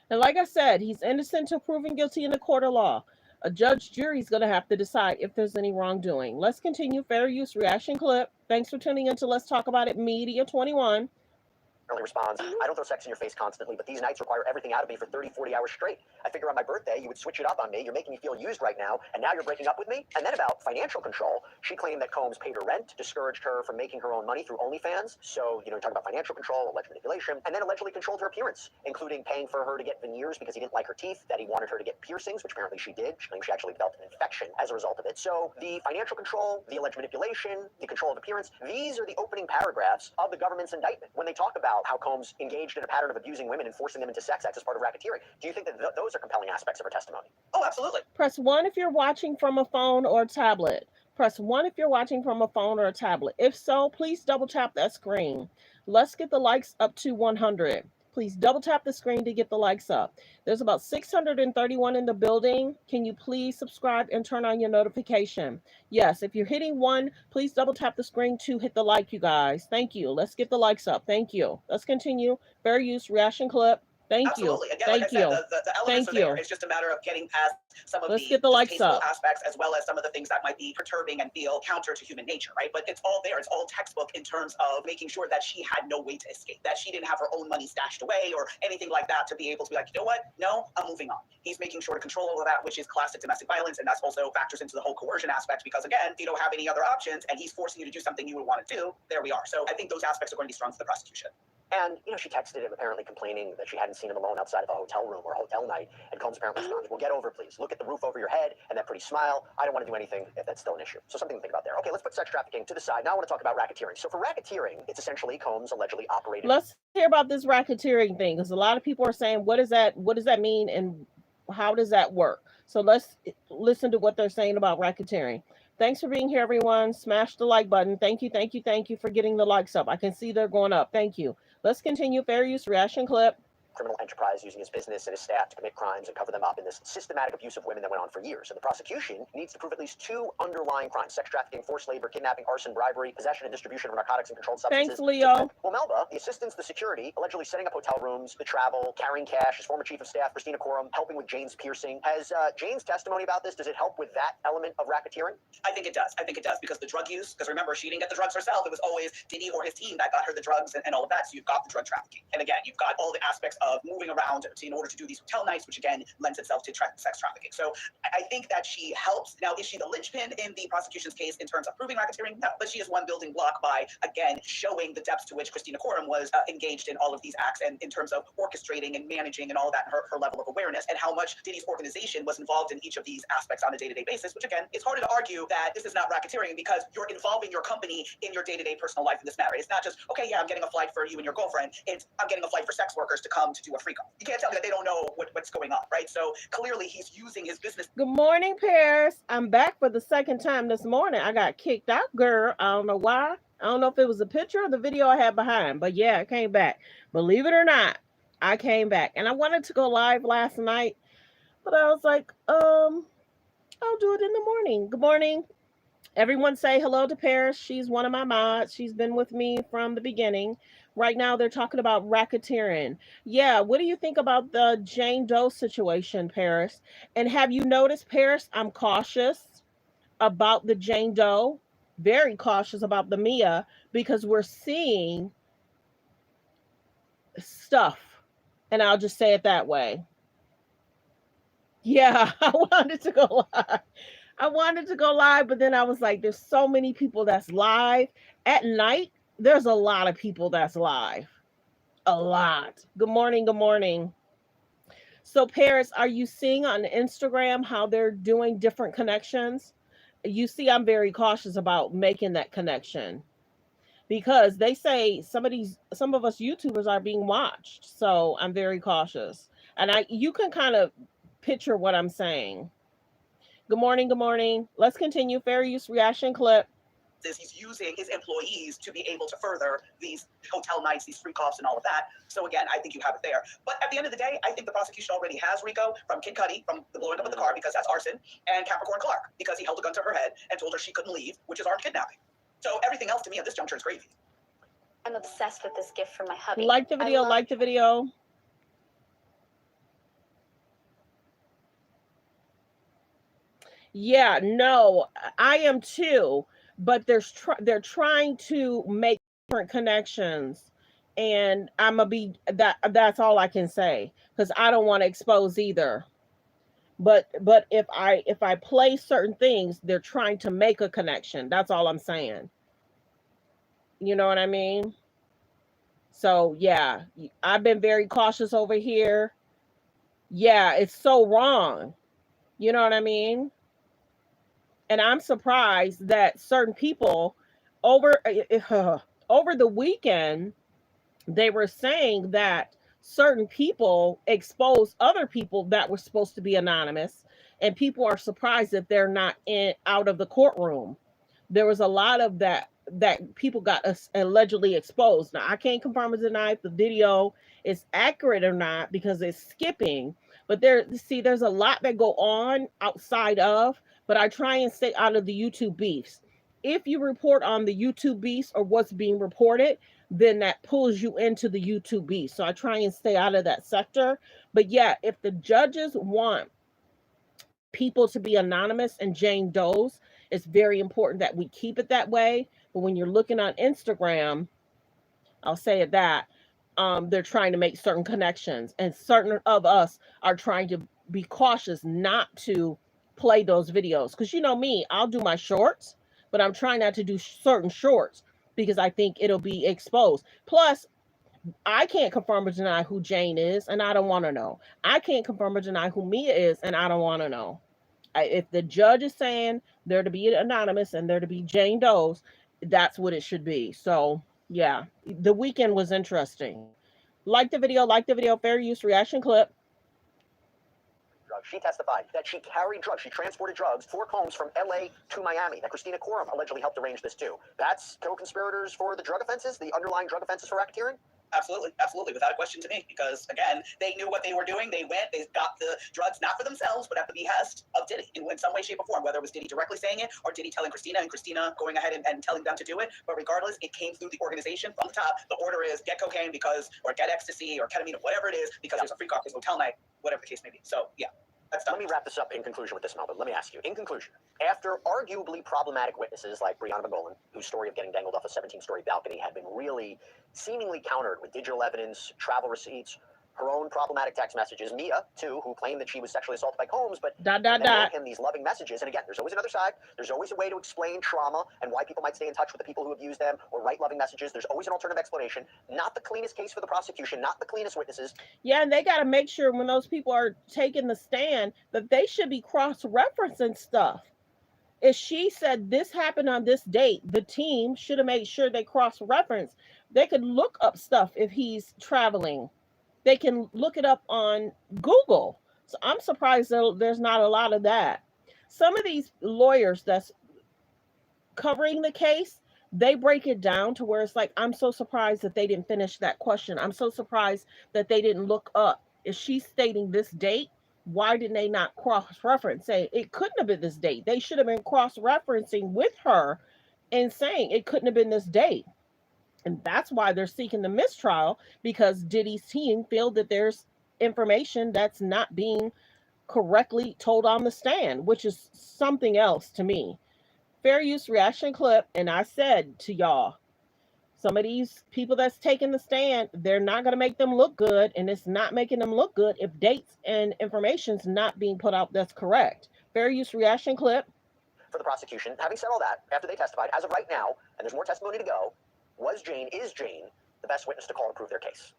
And like I said, he's innocent until proven guilty in the court of law. A judge jury is going to have to decide if there's any wrongdoing. Let's continue. Fair use reaction clip. Thanks for tuning in to Let's Talk About It Media 21. Responds, I don't throw sex in your face constantly, but these nights require everything out of me for 30, 40 hours straight. I figure on my birthday, you would switch it up on me. You're making me feel used right now, and now you're breaking up with me? And then about financial control, she claimed that Combs paid her rent, discouraged her from making her own money through OnlyFans. So, you talk about financial control, alleged manipulation, and then allegedly controlled her appearance, including paying for her to get veneers because he didn't like her teeth, that he wanted her to get piercings, which apparently she did. She claimed she actually developed an infection as a result of it. So the financial control, the alleged manipulation, the control of appearance, these are the opening paragraphs of the government's indictment when they talk about how Combs engaged in a pattern of abusing women and forcing them into sex acts as part of racketeering. Do you think that those are compelling aspects of her testimony? Oh, absolutely. Press 1 if you're watching from a phone or a tablet. Press 1 if you're watching from a phone or a tablet. If so, please double tap that screen. Let's get the likes up to 100. Please double tap the screen to get the likes up. There's about 631 in the building. Can you please subscribe and turn on your notification? Yes, if you're hitting 1, please double tap the screen to hit the like, you guys. Thank you. Let's get the likes up. Thank you. Let's continue. Fair use reaction clip. Absolutely. You. Again, Thank like I you. said, the elements are there. It's just a matter of getting past some of Let's get the likes up. aspects, as well as some of the things that might be perturbing and feel counter to human nature, right? But it's all there. It's all textbook in terms of making sure that she had no way to escape, that she didn't have her own money stashed away or anything like that to be able to be like, you know what? No, I'm moving on. He's making sure to control all of that, which is classic domestic violence. And that's also factors into the whole coercion aspect, because again, if you don't have any other options and he's forcing you to do something you would want to do, there we are. So I think those aspects are going to be strong for the prosecution. And, she texted him apparently complaining that she hadn't seen him alone outside of a hotel room or a hotel night. And Combs apparently responded, well, get over it, please. Look at the roof over your head and that pretty smile. I don't want to do anything if that's still an issue. So something to think about there. Okay, let's put sex trafficking to the side. Now I want to talk about racketeering. So for racketeering, it's essentially Combs allegedly operated. Let's hear about this racketeering thing, because a lot of people are saying, what does that mean and how does that work? So let's listen to what they're saying about racketeering. Thanks for being here, everyone. Smash the like button. Thank you for getting the likes up. I can see they're going up. Thank you. Let's continue. Fair use reaction clip. Criminal enterprise using his business and his staff to commit crimes and cover them up in this systematic abuse of women that went on for years. And the prosecution needs to prove at least 2 underlying crimes: sex trafficking, forced labor, kidnapping, arson, bribery, possession and distribution of narcotics and controlled substances. Thanks, Leo. Well, Melba, the assistants, the security, allegedly setting up hotel rooms, the travel, carrying cash, his former chief of staff, Christina Courtroom, helping with Jane's piercing. Has Jane's testimony about this, does it help with that element of racketeering? I think it does. Because the drug use, because remember, she didn't get the drugs herself. It was always Diddy or his team that got her the drugs and all of that. So you've got the drug trafficking. And again, you've got all the aspects of moving around in order to do these hotel nights, which again lends itself to sex trafficking. So I think that she helps. Now, is she the linchpin in the prosecution's case in terms of proving racketeering? No, but she is one building block by, again, showing the depths to which Christina Courtroom was engaged in all of these acts, and in terms of orchestrating and managing and all of that, and her level of awareness, and how much Diddy's organization was involved in each of these aspects on a day-to-day basis, which again, it's harder to argue that this is not racketeering because you're involving your company in your day-to-day personal life in this matter. It's not just, okay, yeah, I'm getting a flight for you and your girlfriend. It's, I'm getting a flight for sex workers to come to do a freak off. You can't tell me that they don't know what's going on, right? So clearly he's using his business. Good morning, Paris. I'm back for the second time this morning. I got kicked out, girl. I don't know why. I don't know if it was a picture or the video I had behind, but yeah, I came back. Believe it or not, I came back. And I wanted to go live last night, but I was like, I'll do it in the morning. Good morning. Everyone say hello to Paris. She's one of my mods. She's been with me from the beginning. Right now, they're talking about racketeering. Yeah, what do you think about the Jane Doe situation, Paris? And have you noticed, Paris, I'm cautious about the Jane Doe, very cautious about the Mia, because we're seeing stuff. And I'll just say it that way. Yeah, I wanted to go live. But then I was like, there's so many people that's live. At night, there's a lot of people that's live. A lot. Good morning, good morning. So, Paris, are you seeing on Instagram how they're doing different connections? You see, I'm very cautious about making that connection because they say some of us YouTubers are being watched. So I'm very cautious. And you can kind of picture what I'm saying. Good morning, good morning. Let's continue. Fair use reaction clip. He's using his employees to be able to further these hotel nights, these freak offs and all of that. So again, I think you have it there. But at the end of the day, I think the prosecution already has Rico from Kid Cudi, from the blowing up of the car because that's arson, and Capricorn Clark because he held a gun to her head and told her she couldn't leave, which is armed kidnapping. So everything else to me at this juncture is gravy. I'm obsessed with this gift from my hubby. Like the video, like the video. Yeah, no, I am too. But they're trying to make different connections, and I'm gonna be that's all I can say because I don't want to expose either. But if I play certain things, they're trying to make a connection. That's all I'm saying. You know what I mean? So yeah, I've been very cautious over here. Yeah, it's so wrong. You know what I mean? And I'm surprised that certain people over the weekend, they were saying that certain people exposed other people that were supposed to be anonymous, and people are surprised that they're not out of the courtroom. There was a lot of that people got allegedly exposed. Now, I can't confirm or deny if the video is accurate or not because it's skipping, but there's a lot that go on outside of, but I try and stay out of the YouTube beefs. If you report on the YouTube beefs or what's being reported, then that pulls you into the YouTube beef. So I try and stay out of that sector. But yeah, if the judges want people to be anonymous and Jane Doe's, it's very important that we keep it that way. But when you're looking on Instagram, I'll say it that, they're trying to make certain connections, and certain of us are trying to be cautious not to play those videos. Because you know me, I'll do my shorts, but I'm trying not to do certain shorts because I think it'll be exposed. Plus, I can't confirm or deny who Jane is, and I don't want to know. I can't confirm or deny who Mia is, and I don't want to know. If the judge is saying they're to be anonymous and they're to be Jane Doe's, that's what it should be. So yeah, the weekend was interesting. Like the video, fair use reaction clip. She testified that she carried drugs, she transported drugs 4 combs from LA to Miami, that Christina Courtroom allegedly helped arrange this too. That's co-conspirators for the drug offenses, the underlying drug offenses for racketeering? Absolutely, without a question to me, because again, they knew what they were doing. They got the drugs not for themselves, but at the behest of Diddy in some way, shape, or form, whether it was Diddy directly saying it or Diddy telling Christina and Christina going ahead and telling them to do it. But regardless, it came through the organization from the top. The order is get cocaine or get ecstasy or ketamine or whatever it is because there's a freak off, there's hotel night, whatever the case may be. So yeah. Let me wrap this up in conclusion with this, Melvin. Let me ask you, in conclusion, after arguably problematic witnesses like Breonna Magolan, whose story of getting dangled off a 17-story balcony had been really seemingly countered with digital evidence, travel receipts, her own problematic text messages. Mia, too, who claimed that she was sexually assaulted by Combs, but then wrote him these loving messages. And again, there's always another side. There's always a way to explain trauma and why people might stay in touch with the people who abuse them or write loving messages. There's always an alternative explanation. Not the cleanest case for the prosecution, not the cleanest witnesses. Yeah, and they got to make sure when those people are taking the stand that they should be cross-referencing stuff. If she said this happened on this date, the team should have made sure they cross-reference. They could look up stuff if he's traveling. They can look it up on Google. So I'm surprised that there's not a lot of that. Some of these lawyers that's covering the case, they break it down to where it's like, I'm so surprised that they didn't finish that question. I'm so surprised that they didn't look up. If she's stating this date, why didn't they not cross-reference? Say it couldn't have been this date. They should have been cross-referencing with her and saying it couldn't have been this date. And that's why they're seeking the mistrial, because Diddy's team feel that there's information that's not being correctly told on the stand, which is something else to me. Fair use reaction clip, and I said to y'all, some of these people that's taking the stand, they're not going to make them look good, and it's not making them look good if dates and information's not being put out that's correct. Fair use reaction clip. For the prosecution, having said all that, after they testified, as of right now, and there's more testimony to go, is Jane the best witness to call to prove their case?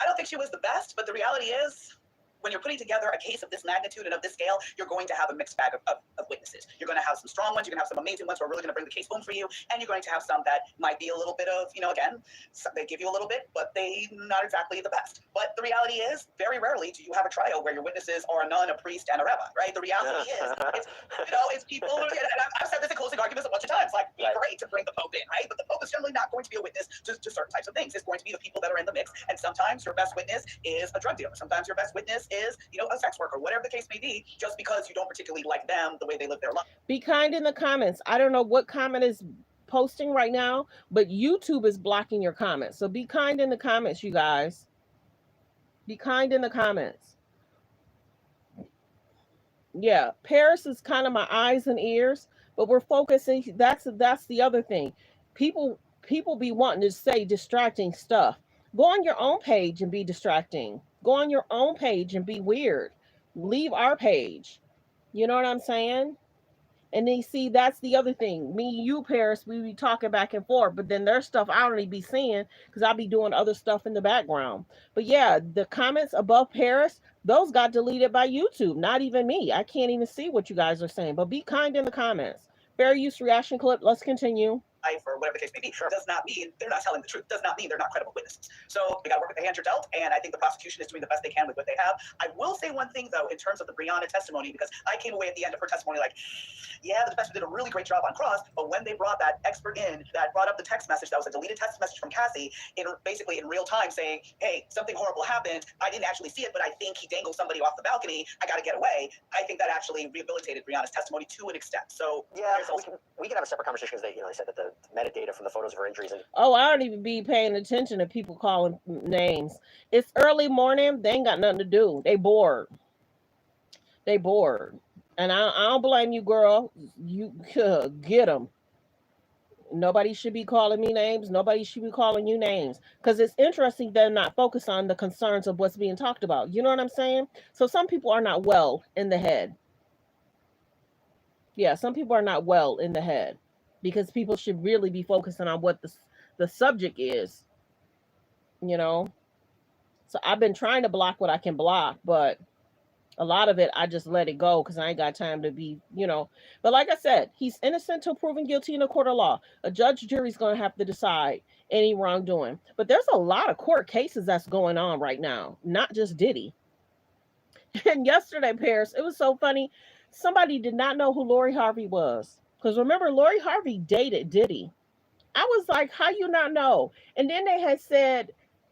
I don't think she was the best, but the reality is, when you're putting together a case of this magnitude and of this scale, you're going to have a mixed bag of witnesses. You're going to have some strong ones, you're going to have some amazing ones who are really going to bring the case home for you, and you're going to have some that might be a little bit of, again, they give you a little bit, but they not exactly the best. But the reality is, very rarely do you have a trial where your witnesses are a nun, a priest, and a rabbi, right? The reality is, it's people, and I've said this in closing arguments a bunch of times, like, great to bring the Pope in, right? But the Pope is generally not going to be a witness to certain types of things. It's going to be the people that are in the mix, and sometimes your best witness is a drug dealer. Sometimes your best witness is, a sex worker, whatever the case may be, just because you don't particularly like them, the way they live their life. Be kind in the comments. I don't know what comment is posting right now, but YouTube is blocking your comments. So be kind in the comments, you guys. Be kind in the comments. Yeah, Paris is kind of my eyes and ears, but we're focusing. That's the other thing. People be wanting to say distracting stuff. Go on your own page and be distracting. Go on your own page and be weird. Leave our page. You know what I'm saying? And then see, that's the other thing. Me, you, Paris, we be talking back and forth, but then there's stuff I don't even be seeing because I'll be doing other stuff in the background. But yeah, the comments above Paris, those got deleted by YouTube. Not even me. I can't even see what you guys are saying. But be kind in the comments. Fair use reaction clip. Let's continue. Or whatever the case may be, does not mean they're not telling the truth, does not mean they're not credible witnesses. So we got to work with the hands you're dealt, and I think the prosecution is doing the best they can with what they have. I will say one thing, though, in terms of the Brianna testimony, because I came away at the end of her testimony like, yeah, the defense did a really great job on cross, but when they brought that expert in that brought up the text message, that was a deleted text message from Cassie, basically in real time saying, hey, something horrible happened, I didn't actually see it, but I think he dangled somebody off the balcony, I got to get away. I think that actually rehabilitated Brianna's testimony to an extent. So yeah, we can have a separate conversation because they said that the metadata from the photos of her injuries. Oh, I don't even be paying attention to people calling names. It's early morning. They ain't got nothing to do. They bored. And I don't blame you, girl. You get them. Nobody should be calling me names. Nobody should be calling you names. Because it's interesting they're not focused on the concerns of what's being talked about. You know what I'm saying? So some people are not well in the head. Yeah, some people are not well in the head. Because people should really be focusing on what the subject is, So I've been trying to block what I can block, but a lot of it, I just let it go because I ain't got time to be, But like I said, he's innocent till proven guilty in a court of law. A judge, jury's going to have to decide any wrongdoing. But there's a lot of court cases that's going on right now, not just Diddy. And yesterday, Paris, it was so funny. Somebody did not know who Lori Harvey was. Because remember, Lori Harvey dated Diddy. I was like, how you not know? And then they had said,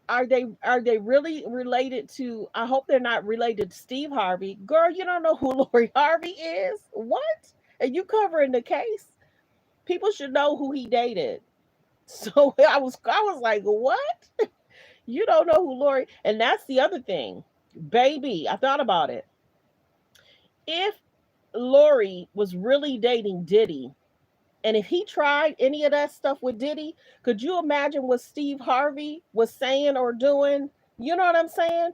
are they really related to, I hope they're not related to Steve Harvey. Girl, you don't know who Lori Harvey is? What? And you covering the case? People should know who he dated. So I was like, what? You don't know who Lori, and that's the other thing. Baby, I thought about it. If Lori was really dating Diddy, and if he tried any of that stuff with Diddy, could you imagine what Steve Harvey was saying or doing You know what I'm saying?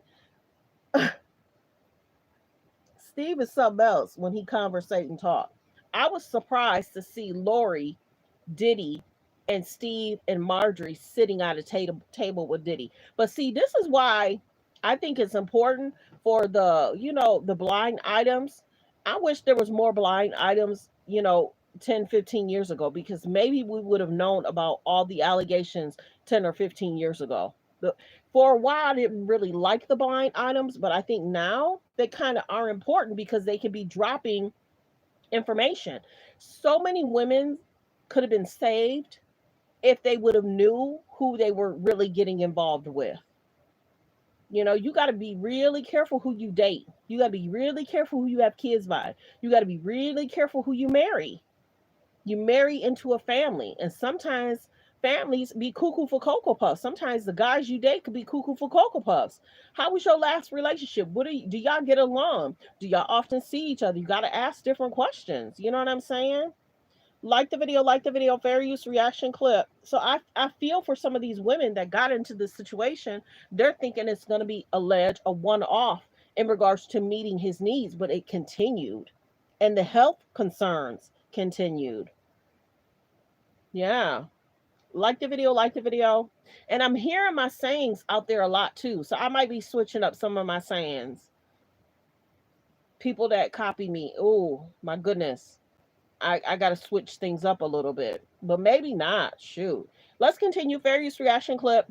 Steve is something else when he conversate and talk. I was surprised to see Lori, Diddy, and Steve and Marjorie sitting at a table with Diddy. But see, this is why I think it's important for the blind items. I wish there was more blind items, 10, 15 years ago, because maybe we would have known about all the allegations 10 or 15 years ago. For a while, I didn't really like the blind items, but I think now they kind of are important because they can be dropping information. So many women could have been saved if they would have knew who they were really getting involved with. You got to be really careful who you date. You got to be really careful who you have kids by. You got to be really careful who you marry. You marry into a family, and sometimes families be cuckoo for cocoa puffs. Sometimes the guys you date could be cuckoo for cocoa puffs. How was your last relationship? What do y'all get along? Do y'all often see each other? You got to ask different questions. You know what I'm saying? Like the video, fair use reaction clip. So I feel for some of these women that got into this situation. They're thinking it's going to be a one-off in regards to meeting his needs, but it continued, and the health concerns continued. Yeah. Like the video. And I'm hearing my sayings out there a lot too. So I might be switching up some of my sayings. People that copy me. Oh, my goodness. I got to switch things up a little bit. But maybe not. Shoot. Let's continue. Fair use reaction clip.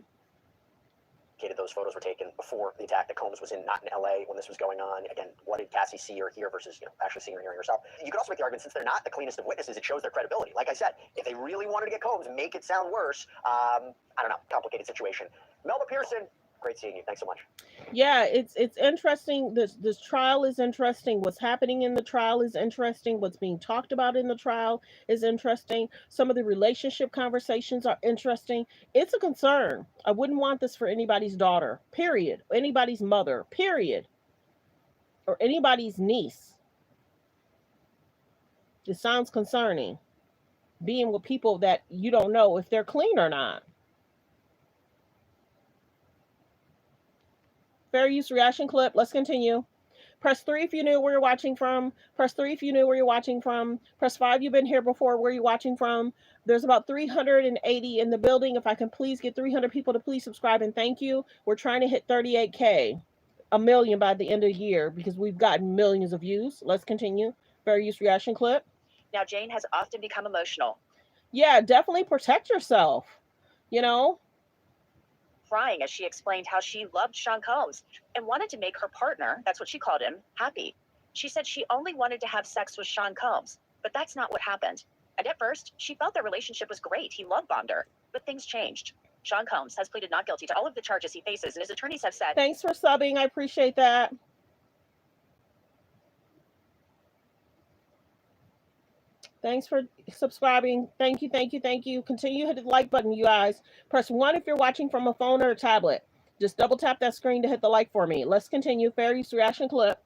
Those photos were taken before the attack. That Combs was not in LA when this was going on. Again, what did Cassie see or hear versus actually seeing or hearing herself? You could also make the argument, since they're not the cleanest of witnesses, it shows their credibility. Like I said, if they really wanted to get Combs, make it sound worse. I don't know, complicated situation. Melba Pearson, great seeing you. Thanks so much. Yeah, it's interesting. This trial is interesting. What's happening in the trial is interesting. What's being talked about in the trial is interesting. Some of the relationship conversations are interesting. It's a concern. I wouldn't want this for anybody's daughter, period. Anybody's mother, period. Or anybody's niece. It sounds concerning. Being with people that you don't know if they're clean or not. Fair use reaction clip. Let's continue. Press 3 if you knew where you're watching from. Press 3 if you knew where you're watching from. Press 5 you've been here before, where you're watching from. There's about 380 in the building. If I can please get 300 people to please subscribe and thank you. We're trying to hit 38K, a million by the end of the year, because we've gotten millions of views. Let's continue. Fair use reaction clip. Now, Jane has often become emotional. Yeah, definitely protect yourself. Crying as she explained how she loved Sean Combs and wanted to make her partner, that's what she called him, happy. She said she only wanted to have sex with Sean Combs, but that's not what happened. And at first, she felt their relationship was great. He love bombed her, but things changed. Sean Combs has pleaded not guilty to all of the charges he faces, and his attorneys have said, thanks for subbing. I appreciate that. Thanks for subscribing. Thank you, thank you, thank you. Continue to hit the like button, you guys. Press 1 if you're watching from a phone or a tablet. Just double tap that screen to hit the like for me. Let's continue. Fair use reaction clip.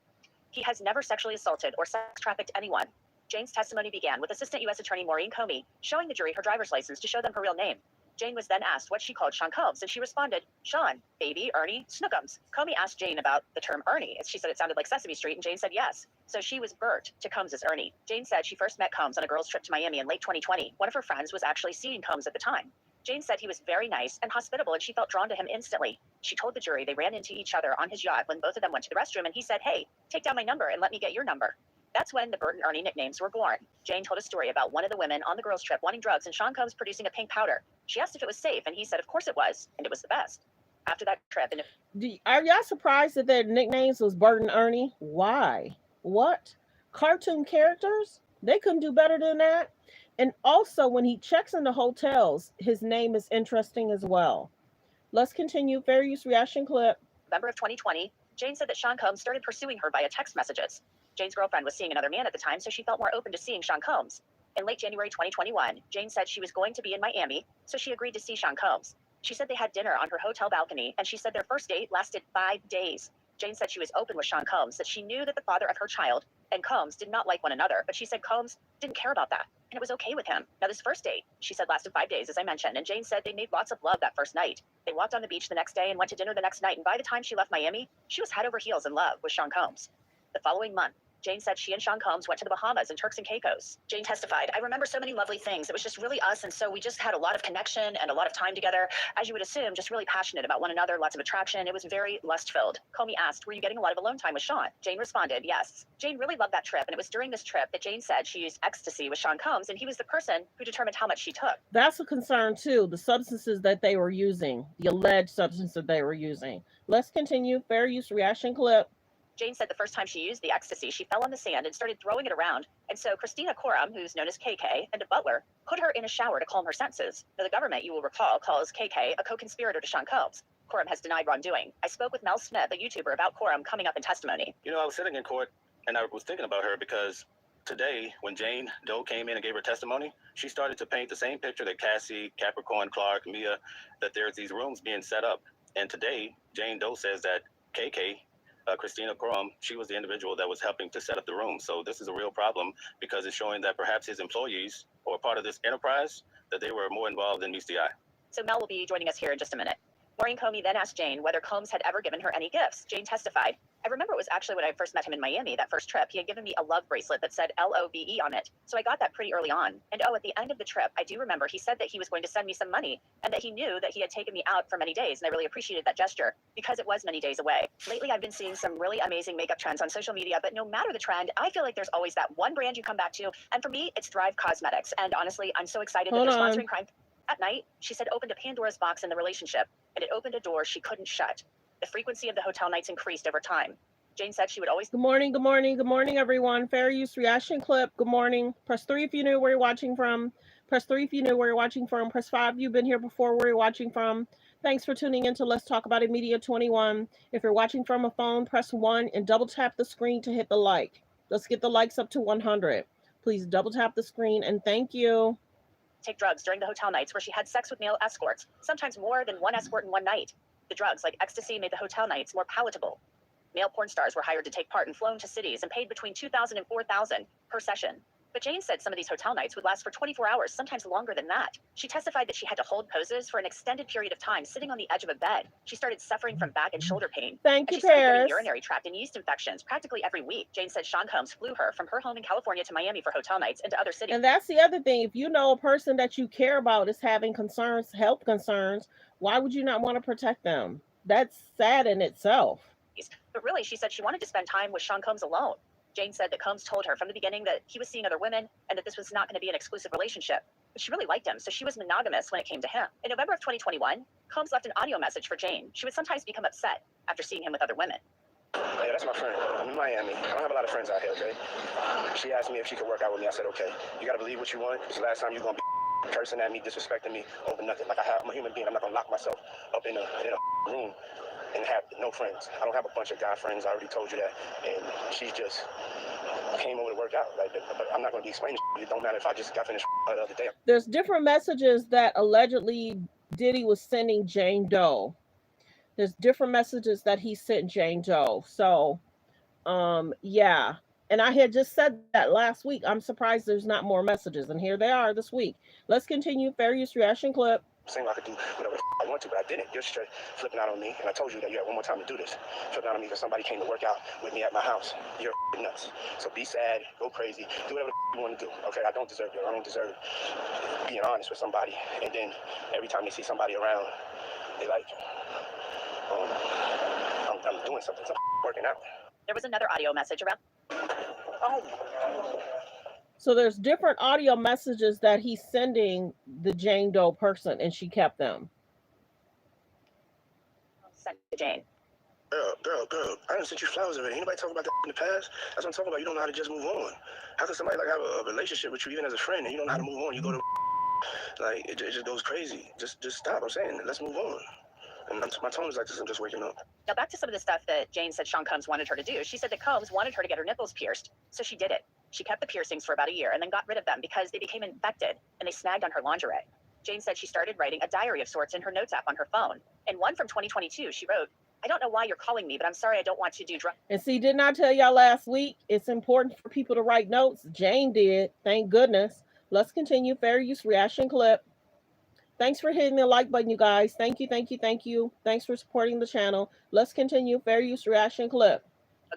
He has never sexually assaulted or sex trafficked anyone. Jane's testimony began with Assistant U.S. Attorney Maureen Comey showing the jury her driver's license to show them her real name. Jane was then asked what she called Sean Combs, and she responded, Sean, baby, Ernie, Snookums. Comey asked Jane about the term Ernie, as she said it sounded like Sesame Street, and Jane said yes. So she was Bert to Combs' Ernie. Jane said she first met Combs on a girls' trip to Miami in late 2020. One of her friends was actually seeing Combs at the time. Jane said he was very nice and hospitable, and she felt drawn to him instantly. She told the jury they ran into each other on his yacht when both of them went to the restroom, and he said, hey, take down my number and let me get your number. That's when the Bert and Ernie nicknames were born. Jane told a story about one of the women on the girls' trip wanting drugs and Sean Combs producing a pink powder. She asked if it was safe, and he said, of course it was, and it was the best. After that trip, are y'all surprised that their nicknames was Bert and Ernie? Why? What? Cartoon characters? They couldn't do better than that. And also, when he checks into hotels, his name is interesting as well. Let's continue. Fair use reaction clip. November of 2020, Jane said that Sean Combs started pursuing her via text messages. Jane's girlfriend was seeing another man at the time, so she felt more open to seeing Sean Combs. In late January 2021, Jane said she was going to be in Miami, so she agreed to see Sean Combs. She said they had dinner on her hotel balcony, and she said their first date lasted 5 days. Jane said she was open with Sean Combs, that she knew that the father of her child and Combs did not like one another, but she said Combs didn't care about that. and it was okay with him. Now, this first date, she said, lasted 5 days, as I mentioned, and Jane said they made lots of love that first night. They walked on the beach the next day and went to dinner the next night, and by the time she left Miami, she was head over heels in love with Sean Combs. The following month, Jane said she and Sean Combs went to the Bahamas and Turks and Caicos. Jane testified, I remember so many lovely things. It was just really us, and so we just had a lot of connection and a lot of time together. As you would assume, just really passionate about one another, lots of attraction. It was very lust-filled. Comey asked, were you getting a lot of alone time with Sean? Jane responded, yes. Jane really loved that trip, and it was during this trip that Jane said she used ecstasy with Sean Combs, and he was the person who determined how much she took. That's a concern, too, the substances that they were using, the alleged substances that they were using. Let's continue. Fair use reaction clip. Jane said the first time she used the ecstasy, she fell on the sand and started throwing it around. And so Christina Courtroom, who's known as KK, and a butler, put her in a shower to calm her senses. Now, the government, you will recall, calls KK a co-conspirator to Sean Combs. Courtroom has denied wrongdoing. I spoke with Mel Smith, a YouTuber, about Courtroom coming up in testimony. You know, I was sitting in court and I was thinking about her because today, when Jane Doe came in and gave her testimony, she started to paint the same picture that Cassie, Capricorn, Clark, Mia, that there's these rooms being set up. And today, Jane Doe says that KK, Christina Courtroom, she was the individual that was helping to set up the room. So this is a real problem because it's showing that perhaps his employees or part of this enterprise, that they were more involved than meets the eye. So Mel will be joining us here in just a minute. Maureen Comey then asked Jane whether Combs had ever given her any gifts. Jane testified, I remember it was actually when I first met him in Miami, that first trip. He had given me a love bracelet that said LOVE on it. So I got that pretty early on. And at the end of the trip, I do remember he said that he was going to send me some money and that he knew that he had taken me out for many days. And I really appreciated that gesture because it was many days away. Lately, I've been seeing some really amazing makeup trends on social media, but no matter the trend, I feel like there's always that one brand you come back to. And for me, it's Thrive Cosmetics. And honestly, I'm so excited that they're sponsoring crime. At night, she said, opened a Pandora's box in the relationship, and it opened a door she couldn't shut. The frequency of the hotel nights increased over time. Jane said she would always... Good morning, good morning, good morning, everyone. Fair use reaction clip. Good morning. Press 3 if you knew where you're watching from. Press 3 if you knew where you're watching from. Press 5 if you've been here before, where you're watching from. Thanks for tuning in to Let's Talk About It Media 21. If you're watching from a phone, press 1 and double tap the screen to hit the like. Let's get the likes up to 100. Please double tap the screen and thank you. Take drugs during the hotel nights where she had sex with male escorts, sometimes more than one escort in one night. The drugs, like ecstasy, made the hotel nights more palatable. Male porn stars were hired to take part and flown to cities and paid between $2,000 and $4,000 per session. But Jane said some of these hotel nights would last for 24 hours, sometimes longer than that. She testified that she had to hold poses for an extended period of time, sitting on the edge of a bed. She started suffering from back and shoulder pain. Thank you, she started Paris. getting urinary tract and yeast infections practically every week. Jane said Sean Combs flew her from her home in California to Miami for hotel nights and to other cities. And that's the other thing. If you know a person that you care about is having concerns, health concerns, why would you not want to protect them? That's sad in itself. But really, she said she wanted to spend time with Sean Combs alone. Jane said that Combs told her from the beginning that he was seeing other women and that this was not going to be an exclusive relationship. But she really liked him, so she was monogamous when it came to him. In November of 2021, Combs left an audio message for Jane. She would sometimes become upset after seeing him with other women. Yeah, that's my friend. I'm in Miami. I don't have a lot of friends out here, okay? She asked me if she could work out with me. I said, okay. You got to believe what you want. It's the last time you're going to be cursing at me, disrespecting me over nothing. Like I'm a human being. I'm not going to lock myself up in a room and have no friends. I don't have a bunch of guy friends. I already told you that. And she just came over to work out. Like, but I'm not going to be explaining. It don't matter if I just got finished the other day. There's different messages that allegedly Diddy was sending Jane Doe. There's different messages that he sent Jane Doe. So, yeah. And I had just said that last week. I'm surprised there's not more messages. And here they are this week. Let's continue. Fair use reaction clip. Saying I could do whatever I want to, but I didn't. You're straight flipping out on me, and I told you that you had one more time to do this. Flipping out on me because somebody came to work out with me at my house. You're nuts. So be sad, go crazy, do whatever you want to do. Okay, I don't deserve you. I don't deserve being honest with somebody. And then every time they see somebody around, they like, I'm doing something, working out. There was another audio message around. So there's different audio messages that he's sending the Jane Doe person, and she kept them. Sent to Jane. Girl, I done sent you flowers already. Anybody talk about that in the past? That's what I'm talking about. You don't know how to just move on. How can somebody like have a relationship with you even as a friend and you don't know how to move on? You go to like it just goes crazy. Just stop. I'm saying, let's move on. And my tone is like this. I'm just waking up. Now back to some of the stuff that Jane said Sean Combs wanted her to do. She said that Combs wanted her to get her nipples pierced, so she did it. She kept the piercings for about a year and then got rid of them because they became infected and they snagged on her lingerie. Jane said she started writing a diary of sorts in her notes app on her phone. In one from 2022, she wrote, I don't know why you're calling me, but I'm sorry I don't want to do drugs. And see, didn't I tell y'all last week, it's important for people to write notes? Jane did, thank goodness. Let's continue. Fair use reaction clip. Thanks for hitting the like button, you guys. Thank you. Thanks for supporting the channel. Let's continue. Fair use reaction clip.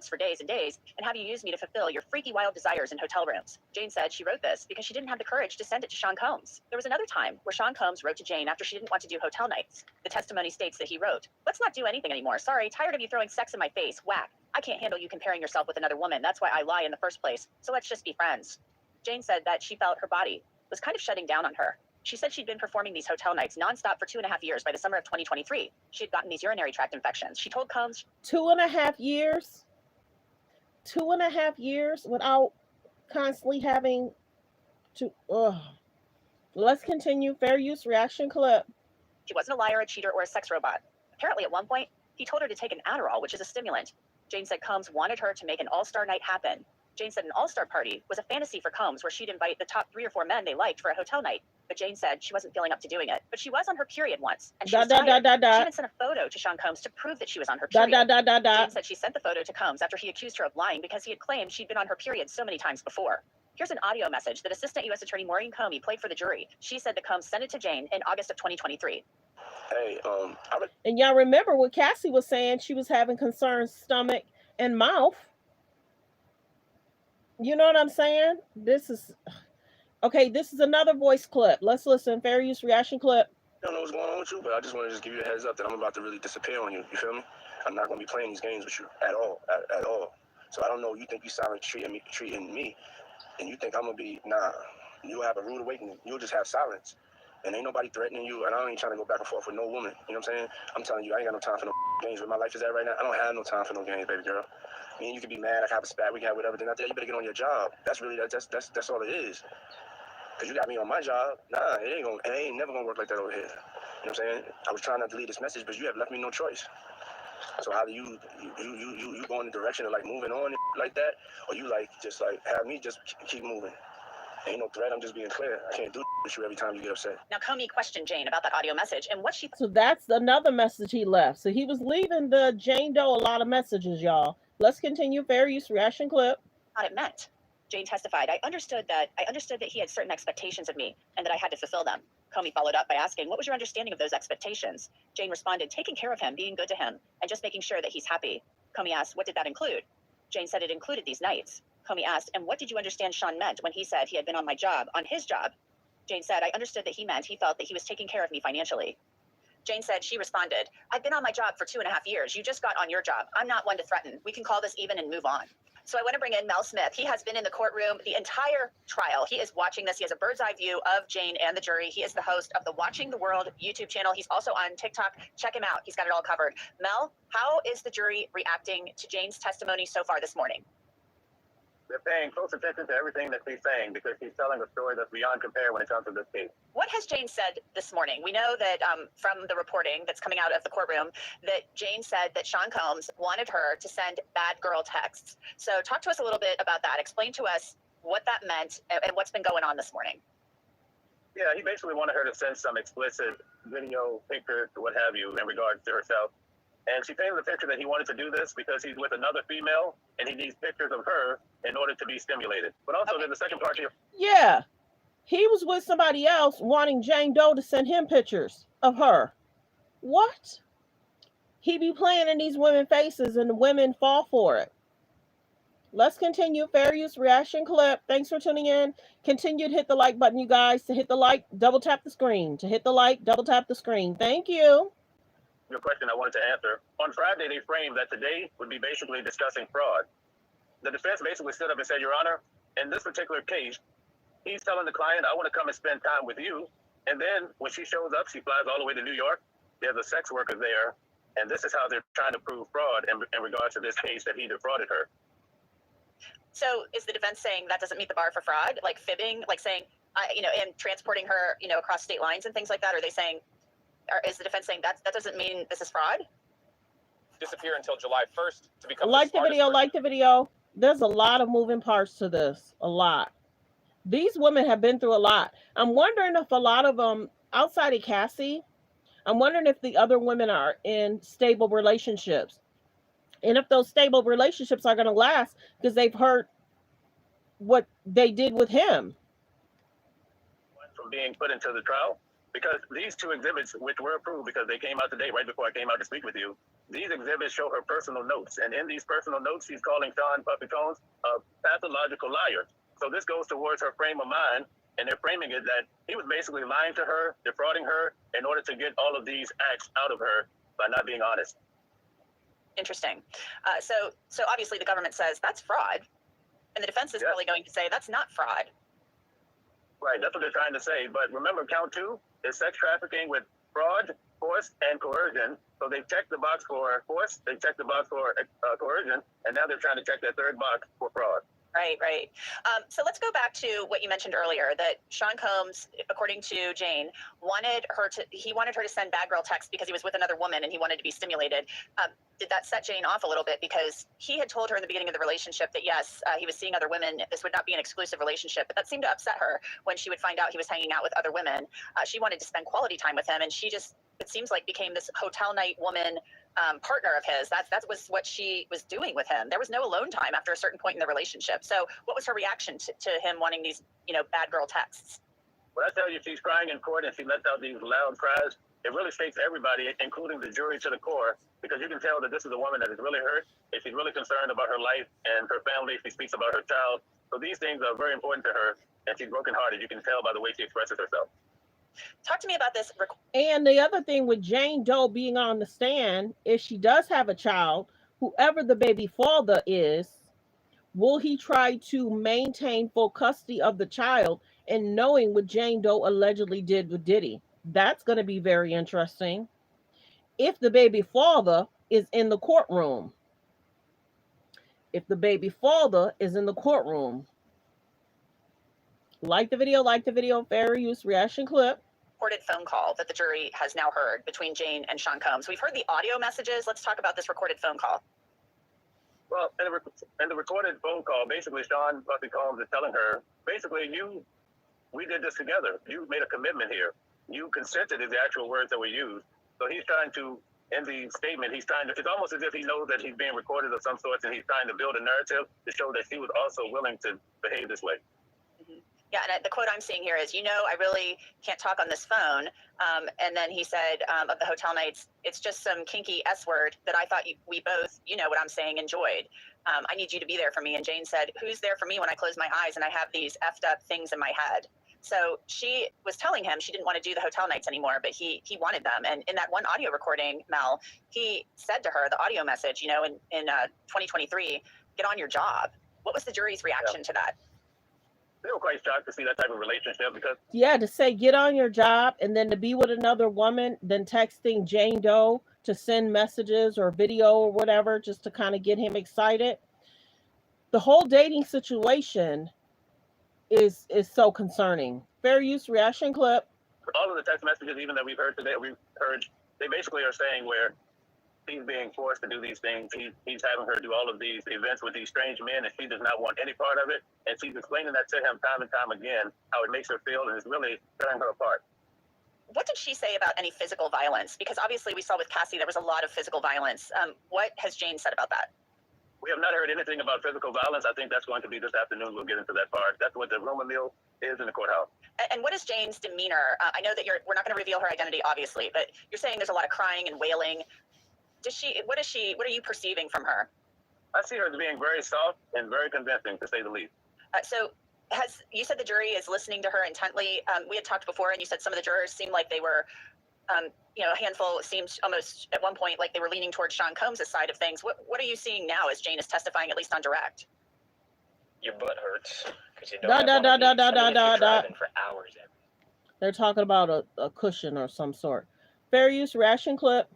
For days and days, and have you used me to fulfill your freaky wild desires in hotel rooms. Jane said she wrote this because she didn't have the courage to send it to Sean Combs. There was another time where Sean Combs wrote to Jane after she didn't want to do hotel nights. The testimony states that he wrote, "Let's not do anything anymore. Sorry, tired of you throwing sex in my face. Whack. I can't handle you comparing yourself with another woman. That's why I lie in the first place. So let's just be friends." Jane said that she felt her body was kind of shutting down on her. She said she'd been performing these hotel nights nonstop for 2.5 years. By the summer of 2023, she had gotten these urinary tract infections. She told Combs, 2.5 years? 2.5 years without constantly having to. Let's continue. Fair use reaction clip. She wasn't a liar, a cheater, or a sex robot. Apparently, at one point, he told her to take an Adderall, which is a stimulant. Jane said Combs wanted her to make an all-star night happen. Jane said an all-star party was a fantasy for Combs where she'd invite the top 3 or 4 men they liked for a hotel night. But Jane said she wasn't feeling up to doing it. But she was on her period once, and she was tired. She even sent a photo to Sean Combs to prove that she was on her period. Jane said she sent the photo to Combs after he accused her of lying because he had claimed she'd been on her period so many times before. Here's an audio message that Assistant U.S. Attorney Maureen Comey played for the jury. She said that Combs sent it to Jane in August of 2023. Hey, and y'all remember what Cassie was saying? She was having concerns stomach and mouth. You know what I'm saying? This is okay. This is another voice clip. Let's listen. Fair use reaction clip. I don't know what's going on with you, but I just want to just give you a heads up that I'm about to really disappear on you. You feel me? I'm not going to be playing these games with you at all, at all. So I don't know. You think you silent treating me, and you think I'm gonna be nah. You'll have a rude awakening. You'll just have silence, and ain't nobody threatening you. And I ain't trying to go back and forth with no woman. You know what I'm saying? I'm telling you, I ain't got no time for no games. Where my life is at right now, I don't have no time for no games, baby girl. I mean, you can be mad, I can have a spat, we can have whatever. Then after that, you better get on your job. That's really that's all it is. Cause you got me on my job. Nah, it ain't never gonna work like that over here. You know what I'm saying? I was trying not to leave this message, but you have left me no choice. So how do you go in the direction of like moving on like that, or you like just like have me just keep moving? Ain't no threat. I'm just being clear. I can't do with you every time you get upset. Now Comey questioned Jane about that audio message and what she. So that's another message he left. So he was leaving the Jane Doe a lot of messages, y'all. Let's continue. Fair use reaction clip. What it meant. Jane testified, I understood that he had certain expectations of me and that I had to fulfill them. Comey followed up by asking, what was your understanding of those expectations? Jane responded, taking care of him, being good to him, and just making sure that he's happy. Comey asked, what did that include? Jane said it included these nights. Comey asked, and what did you understand Sean meant when he said he had been on my job, on his job? Jane said, I understood that he meant he felt that he was taking care of me financially. Jane said, she responded, I've been on my job for 2.5 years. You just got on your job. I'm not one to threaten. We can call this even and move on. So I want to bring in Mel Smith. He has been in the courtroom the entire trial. He is watching this. He has a bird's eye view of Jane and the jury. He is the host of the Watching the World YouTube channel. He's also on TikTok. Check him out. He's got it all covered. Mel, how is the jury reacting to Jane's testimony so far this morning? They're paying close attention to everything that she's saying because she's telling a story that's beyond compare when it comes to this case. What has Jane said this morning? We know that from the reporting that's coming out of the courtroom that Jane said that Sean Combs wanted her to send bad girl texts. So talk to us a little bit about that. Explain to us what that meant and what's been going on this morning. Yeah, he basically wanted her to send some explicit video, pictures, what have you, in regards to herself. And she painted a picture that he wanted to do this because he's with another female and he needs pictures of her in order to be stimulated. But also there's the second part here. Yeah, he was with somebody else wanting Jane Doe to send him pictures of her. What? He be playing in these women's faces and the women fall for it. Let's continue. Fair use reaction clip. Thanks for tuning in. Continue to hit the like button, you guys. To hit the like, double tap the screen. To hit the like, double tap the screen. Thank you. Your question I wanted to answer. On Friday, they framed that today would be basically discussing fraud. The defense basically stood up and said, Your Honor, in this particular case, he's telling the client, I want to come and spend time with you. And then when she shows up, she flies all the way to New York. There's a sex worker there. And this is how they're trying to prove fraud in regards to this case that he defrauded her. So is the defense saying that doesn't meet the bar for fraud? Like fibbing, like saying, and transporting her, across state lines and things like that? Are they saying, or is the defense saying that doesn't mean this is fraud? Disappear until July 1st to become like the video. There's a lot of moving parts to this. A lot. These women have been through a lot. I'm wondering if a lot of them, outside of Cassie, I'm wondering if the other women are in stable relationships. And if those stable relationships are going to last because they've heard what they did with him. from being put into the trial, because these two exhibits, which were approved because they came out today right before I came out to speak with you, these exhibits show her personal notes. And in these personal notes, she's calling Sean Puffy Combs a pathological liar. So this goes towards her frame of mind, and they're framing it that he was basically lying to her, defrauding her in order to get all of these acts out of her by not being honest. Interesting. So obviously the government says that's fraud, and the defense is probably going to say that's not fraud. Right, that's what they're trying to say. But remember, count 2 is sex trafficking with fraud, force, and coercion. So they've checked the box for force, they checked the box for coercion, and now they're trying to check that third box for fraud. Right. So let's go back to what you mentioned earlier, that Sean Combs, according to Jane, wanted her to send bad girl texts because he was with another woman and he wanted to be stimulated. Did that set Jane off a little bit? Because he had told her in the beginning of the relationship that yes, he was seeing other women. This would not be an exclusive relationship, but that seemed to upset her when she would find out he was hanging out with other women. She wanted to spend quality time with him, and she just, it seems like, became this hotel night woman partner of his. That was what she was doing with him. There was no alone time after a certain point in the relationship. So what was her reaction to him wanting these, bad girl texts? When I tell you she's crying in court and she lets out these loud cries, it really shakes everybody, including the jury, to the core, because you can tell that this is a woman that is really hurt, and she's really concerned about her life and her family. She speaks about her child. So these things are very important to her, and she's brokenhearted. You can tell by the way she expresses herself. Talk to me about this. And the other thing with Jane Doe being on the stand, if she does have a child, whoever the baby father is, will he try to maintain full custody of the child, and knowing what Jane Doe allegedly did with Diddy? That's going to be very interesting. If the baby father is in the courtroom. Like the video, fair use reaction clip. Recorded phone call that the jury has now heard between Jane and Sean Combs. We've heard the audio messages. Let's talk about this recorded phone call. Well, in the recorded phone call, basically Sean Puffy Combs is telling her, basically, we did this together. You made a commitment here. You consented is the actual words that were used. So he's trying to, in the statement, it's almost as if he knows that he's being recorded of some sort, and he's trying to build a narrative to show that she was also willing to behave this way. Yeah, and the quote I'm seeing here is, I really can't talk on this phone. And then he said, of the hotel nights, it's just some kinky S word that I thought we both, what I'm saying, enjoyed. I need you to be there for me. And Jane said, who's there for me when I close my eyes and I have these effed up things in my head? So she was telling him she didn't want to do the hotel nights anymore, but he wanted them. And in that one audio recording, Mel, he said to her, the audio message, in 2023, get on your job. What was the jury's reaction to that? They were quite shocked to see that type of relationship because... Yeah, to say get on your job and then to be with another woman, then texting Jane Doe to send messages or video or whatever just to kind of get him excited. The whole dating situation is so concerning. Fair use reaction clip. All of the text messages even that we've heard today, they basically are saying where he's being forced to do these things. He's having her do all of these events with these strange men, and she does not want any part of it. And she's explaining that to him time and time again, how it makes her feel, and it's really tearing her apart. What did she say about any physical violence? Because obviously we saw with Cassie, there was a lot of physical violence. What has Jane said about that? We have not heard anything about physical violence. I think that's going to be this afternoon. We'll get into that part. That's what the rumor mill is in the courthouse. And what is Jane's demeanor? I know that we're not going to reveal her identity, obviously, but you're saying there's a lot of crying and wailing. What are you perceiving from her? I see her as being very soft and very convincing, to say the least. So you said the jury is listening to her intently. We had talked before, and you said some of the jurors seemed like they were, a handful seemed almost at one point like they were leaning towards Sean Combs' side of things. What are you seeing now as Jane is testifying, at least on direct? Your butt hurts because you don't driving for hours. They're talking about a cushion or some sort. Fair use reaction clip.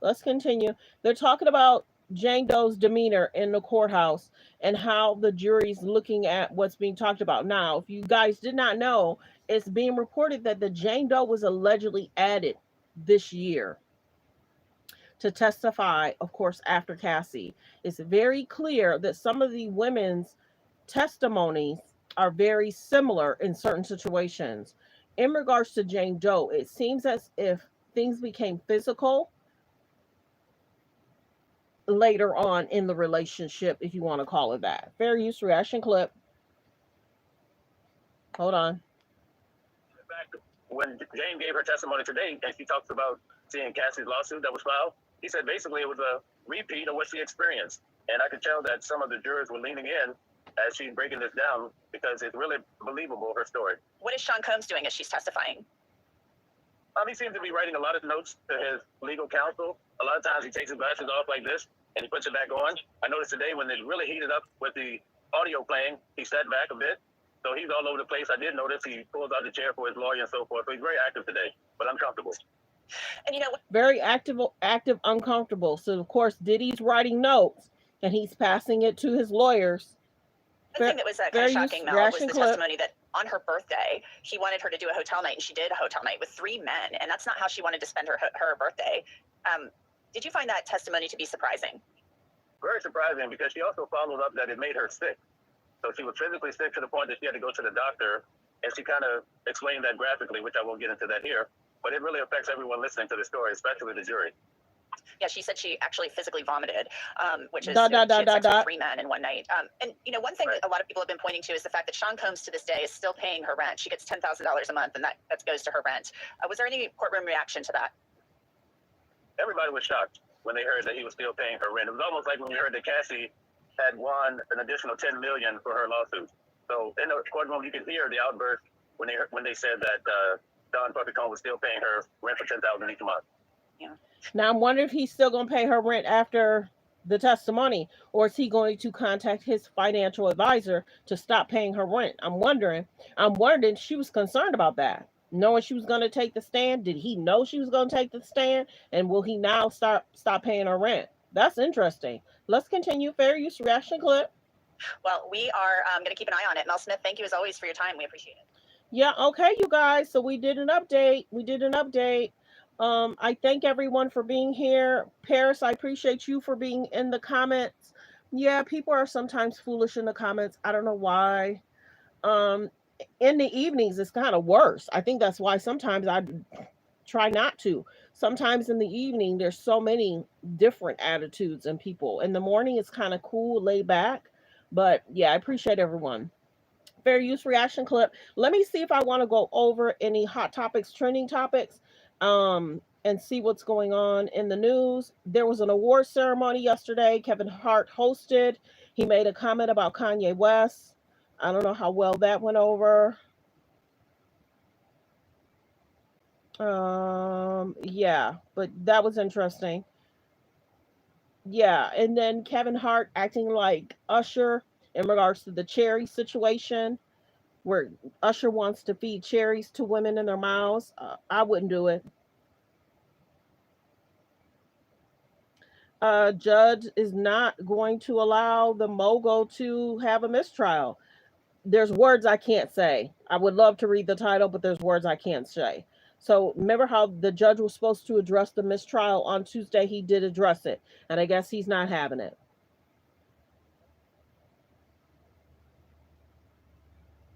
Let's continue. They're talking about Jane Doe's demeanor in the courthouse and how the jury's looking at what's being talked about. Now, if you guys did not know, it's being reported that the Jane Doe was allegedly added this year to testify, of course, after Cassie. It's very clear that some of the women's testimonies are very similar in certain situations. In regards to Jane Doe, it seems as if things became physical later on in the relationship, if you want to call it that. Fair use reaction clip. Hold on. when Jane gave her testimony today, and she talks about seeing Cassie's lawsuit that was filed, he said basically it was a repeat of what she experienced. And I could tell that some of the jurors were leaning in as she's breaking this down because it's really believable, her story. What is Sean Combs doing as she's testifying? He seems to be writing a lot of notes to his legal counsel. A lot of times he takes his glasses off like this and he puts it back on. I noticed today when it really heated up with the audio playing, he sat back a bit. So he's all over the place. I did notice he pulls out the chair for his lawyer and so forth. So he's very active today, but uncomfortable. And you know, very active, uncomfortable. So of course, Diddy's writing notes and he's passing it to his lawyers. the thing that was kind of shocking, Mel, was the testimony that on her birthday, he wanted her to do a hotel night, and she did a hotel night with 3 men, and that's not how she wanted to spend her birthday. Did you find that testimony to be surprising? Very surprising, because she also followed up that it made her sick. So she was physically sick to the point that she had to go to the doctor, and she kind of explained that graphically, which I won't get into that here. But it really affects everyone listening to the story, especially the jury. Yeah, she said she actually physically vomited, which is she had sex with 3 men in one night. And you know, one thing that a lot of people have been pointing to is the fact that Sean Combs to this day is still paying her rent. She gets $10,000 a month, and that goes to her rent. Was there any courtroom reaction to that? Everybody was shocked when they heard that he was still paying her rent. It was almost like when we heard that Cassie had won an additional $10 million for her lawsuit. So in the courtroom, you could hear the outburst when they said that Don Puffy-Combs was still paying her rent for $10,000 each month. Yeah. Now I'm wondering if he's still going to pay her rent after the testimony, or is he going to contact his financial advisor to stop paying her rent? I'm wondering. She was concerned about that, knowing she was going to take the stand. Did he know she was going to take the stand, and will he now stop paying her rent? That's interesting. Let's continue. Fair use reaction clip. Well, we are going to keep an eye on it. Mel Smith, thank you as always for your time. We appreciate it. Yeah. Okay, you guys. So we did an update. I thank everyone for being here. Paris, I appreciate you for being in the comments. Yeah, people are sometimes foolish in the comments. I don't know why. In the evenings, it's kind of worse. I think that's why sometimes I try not to. Sometimes in the evening, there's so many different attitudes in people. In the morning, it's kind of cool, laid back. But yeah, I appreciate everyone. Fair use reaction clip. Let me see if I want to go over any hot topics, trending topics. And see what's going on in the news. There was an award ceremony yesterday. Kevin Hart hosted. He made a comment about Kanye West. I don't know how well that went over. Yeah, but that was interesting. Yeah, and then Kevin Hart acting like Usher in regards to the cherry situation, where Usher wants to feed cherries to women in their mouths. I wouldn't do it. Judge is not going to allow the mogul to have a mistrial. There's words I can't say. I would love to read the title, but there's words I can't say. So remember how the judge was supposed to address the mistrial on Tuesday? He did address it, and I guess he's not having it.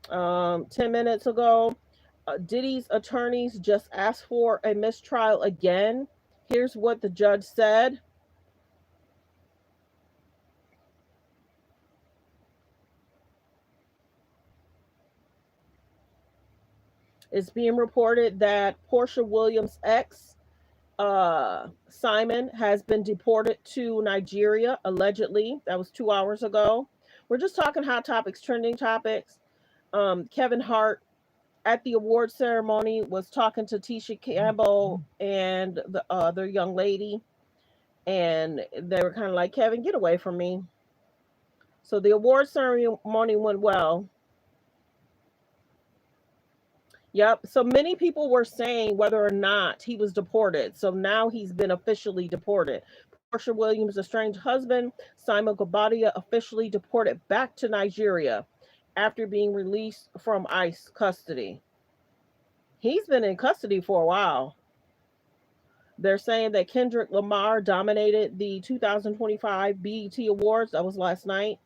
Um, 10 minutes ago, Diddy's attorneys just asked for a mistrial again. Here's what the judge said. It's being reported that Portia Williams' ex, Simon, has been deported to Nigeria, allegedly. That was 2 hours ago. We're just talking hot topics, trending topics. Kevin Hart at the award ceremony was talking to Tisha Campbell and the other young lady. And they were kind of like, Kevin, get away from me. So the award ceremony went well. Yep. So many people were saying whether or not he was deported. So now he's been officially deported. Portia Williams' estranged husband, Simon Gobadia, officially deported back to Nigeria after being released from ICE custody. He's been in custody for a while. They're saying that Kendrick Lamar dominated the 2025 BET Awards. That was last night.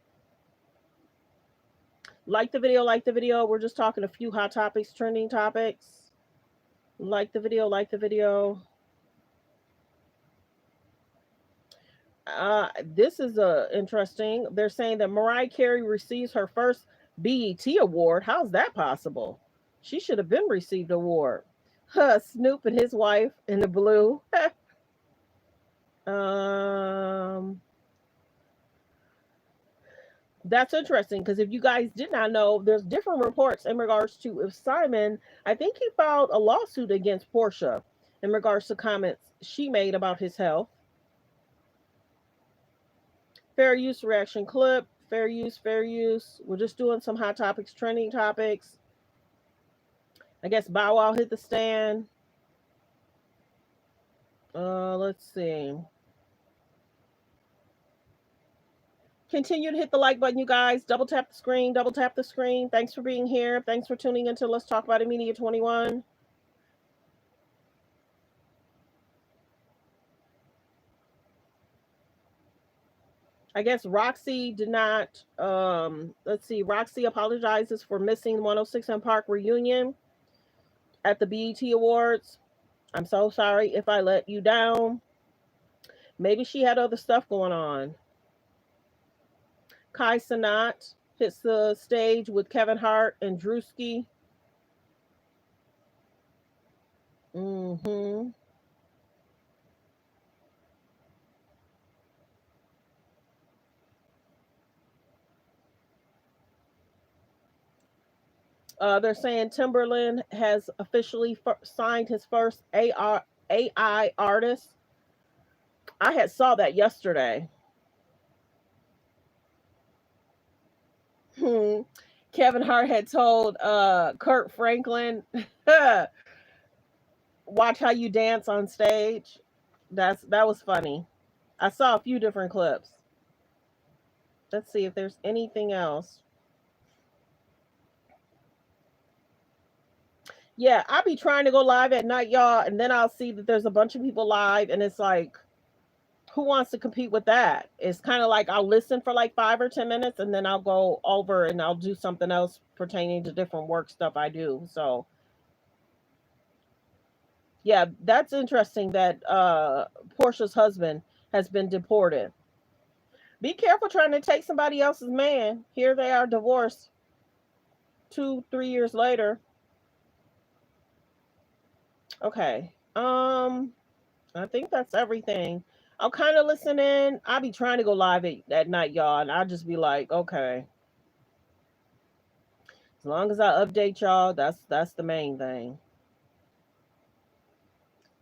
Like the video. We're just talking a few hot topics, trending topics. Like the video. This is interesting. They're saying that Mariah Carey receives her first BET award. How's that possible? She should have been received an award. Snoop and his wife in the blue. um, that's interesting because if you guys did not know, there's different reports in regards to if Simon, I think he filed a lawsuit against Portia in regards to comments she made about his health. Fair use reaction clip. Fair use, fair use. We're just doing some hot topics, trending topics. I guess Bow Wow hit the stand. Let's see. Continue to hit the like button, you guys. Double tap the screen. Double tap the screen. Thanks for being here. Thanks for tuning into Let's Talk About It Media 21. I guess Roxy did not, let's see, Roxy apologizes for missing 106 and Park reunion at the BET Awards. I'm so sorry if I let you down. Maybe she had other stuff going on. Kai Cenat hits the stage with Kevin Hart and Drewski. Mm-hmm. They're saying Timberland has officially signed his first AI artist. I had saw that yesterday. Kevin Hart had told Kurt Franklin, "Watch how you dance on stage." That was funny. I saw a few different clips. Let's see if there's anything else. Yeah, I'll be trying to go live at night, y'all, and then I'll see that there's a bunch of people live, and it's like, who wants to compete with that? It's kind of like I'll listen for like 5 or 10 minutes, and then I'll go over and I'll do something else pertaining to different work stuff I do. So, yeah, that's interesting that Portia's husband has been deported. Be careful trying to take somebody else's man. Here they are divorced 2-3 years later. Okay. I think that's everything. I'll kind of listen in. I'll be trying to go live at night, y'all, and I'll just be like, okay. As long as I update y'all, that's the main thing.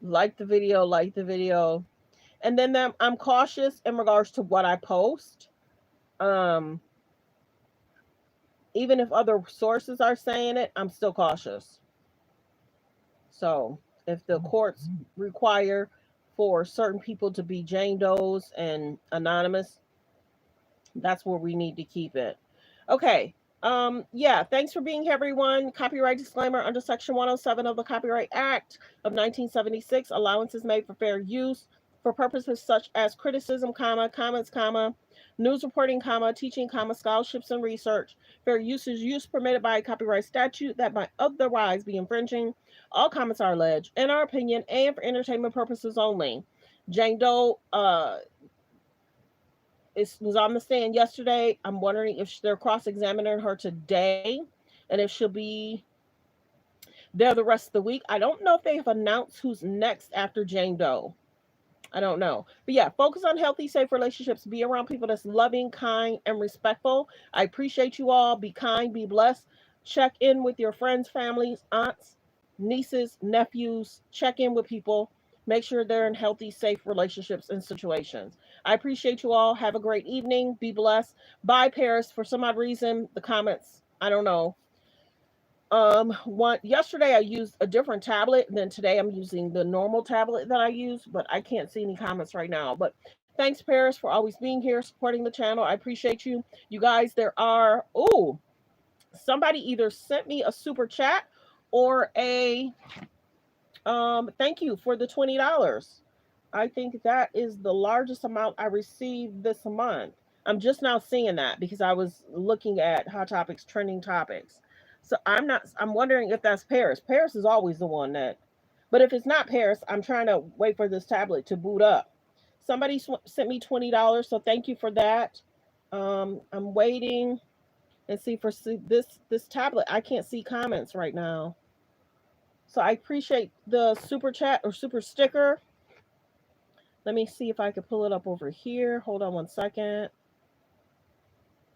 Like the video. And then I'm cautious in regards to what I post. Even if other sources are saying it, I'm still cautious. So if the courts require for certain people to be Jane Does and anonymous, that's where we need to keep it. Okay. Yeah, thanks for being here, everyone. Copyright disclaimer under Section 107 of the Copyright Act of 1976, allowances made for fair use for purposes such as criticism, comments, news reporting, teaching, scholarships and research. Fair use is use permitted by a copyright statute that might otherwise be infringing. All comments are alleged, in our opinion, and for entertainment purposes only. Jane Doe was on the stand yesterday. I'm wondering if they're cross-examining her today and if she'll be there the rest of the week. I don't know if they have announced who's next after Jane Doe. I don't know. But yeah, focus on healthy, safe relationships. Be around people that's loving, kind, and respectful. I appreciate you all. Be kind, be blessed. Check in with your friends, families, aunts, nieces, nephews. Check in with people. Make sure they're in healthy, safe relationships and situations. I appreciate you all. Have a great evening. Be blessed. Bye, Paris. For some odd reason, the comments, I don't know. Yesterday I used a different tablet, and then today I'm using the normal tablet that I use, but I can't see any comments right now. But thanks, Paris, for always being here, supporting the channel. I appreciate you. You guys, somebody either sent me a super chat or a thank you for the $20. I think that is the largest amount I received this month. I'm just now seeing that because I was looking at hot topics, trending topics. So I'm wondering if that's Paris. Paris is always the one but if it's not Paris, I'm trying to wait for this tablet to boot up. Somebody sent me $20, so thank you for that. I'm waiting and see for this tablet. I can't see comments right now. So I appreciate the super chat or super sticker. Let me see if I can pull it up over here. Hold on one second.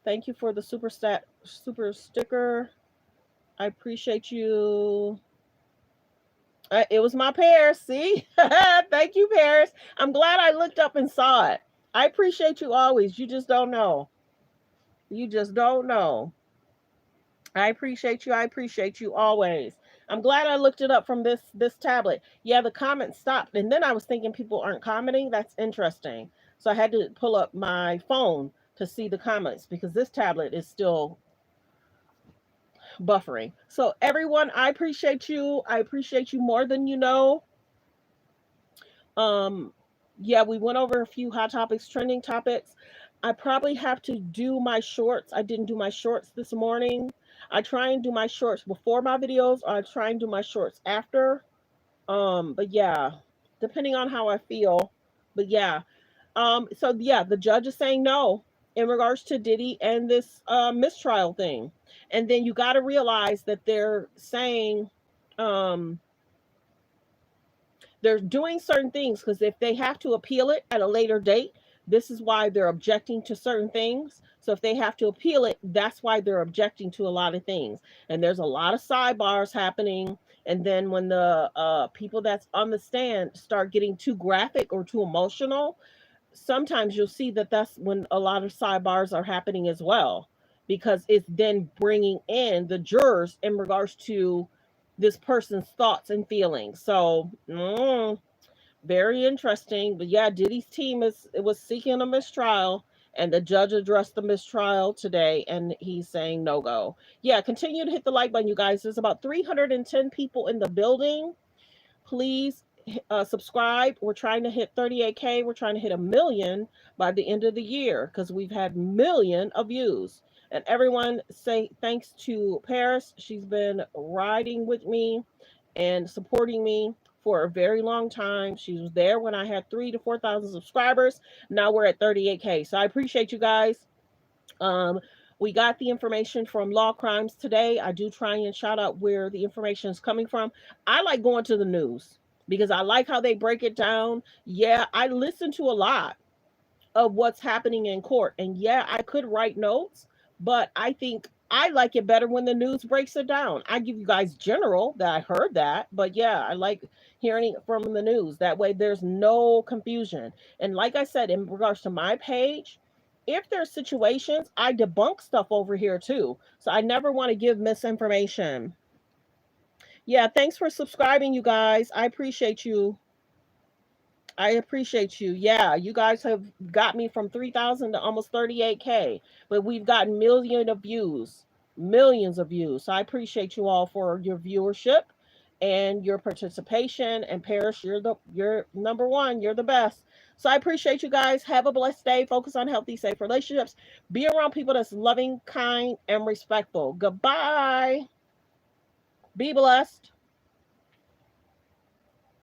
Thank you for the super sticker. I appreciate you. It was my Paris. See? Thank you, Paris. I'm glad I looked up and saw it. I appreciate you always. You just don't know. You just don't know. I appreciate you. I appreciate you always. I'm glad I looked it up from this tablet. Yeah, the comments stopped. And then I was thinking people aren't commenting. That's interesting. So I had to pull up my phone to see the comments because this tablet is still buffering. So everyone, I appreciate you. I appreciate you more than you know. Yeah, we went over a few hot topics, trending topics. I probably have to do my shorts. I didn't do my shorts this morning. I try and do my shorts before my videos, or I try and do my shorts after. But yeah, depending on how I feel. But yeah. So yeah, the judge is saying no in regards to Diddy and this mistrial thing. And then you got to realize that they're saying they're doing certain things because if they have to appeal it at a later date, this is why they're objecting to certain things. So if they have to appeal it, that's why they're objecting to a lot of things. And there's a lot of sidebars happening. And then when the people that's on the stand start getting too graphic or too emotional, sometimes you'll see that that's when a lot of sidebars are happening as well, because it's then bringing in the jurors in regards to this person's thoughts and feelings. So very interesting. But yeah, Diddy's team was seeking a mistrial, and the judge addressed the mistrial today, and he's saying no go. Yeah, continue to hit the like button, you guys. There's about 310 people in the building. Please subscribe. We're trying to hit 38K. We're trying to hit 1 million by the end of the year because we've had 1 million of views. And everyone say thanks to Paris. She's been riding with me and supporting me for a very long time. She was there when I had 3,000 to 4,000 subscribers. Now we're at 38K. So I appreciate you guys. We got the information from Law Crimes today. I do try and shout out where the information is coming from. I like going to the news because I like how they break it down. Yeah, I listen to a lot of what's happening in court. And yeah, I could write notes, but I think I like it better when the news breaks it down. I give you guys general that I heard that, but yeah, I like hearing it from the news. That way there's no confusion. And like I said, in regards to my page, if there's situations, I debunk stuff over here too. So I never want to give misinformation. Yeah, thanks for subscribing, you guys. I appreciate you. I appreciate you. Yeah, you guys have got me from 3,000 to almost 38K, but we've gotten millions of views. So I appreciate you all for your viewership and your participation. And Paris, you're number one. You're the best. So I appreciate you guys. Have a blessed day. Focus on healthy, safe relationships. Be around people that's loving, kind, and respectful. Goodbye. Be blessed.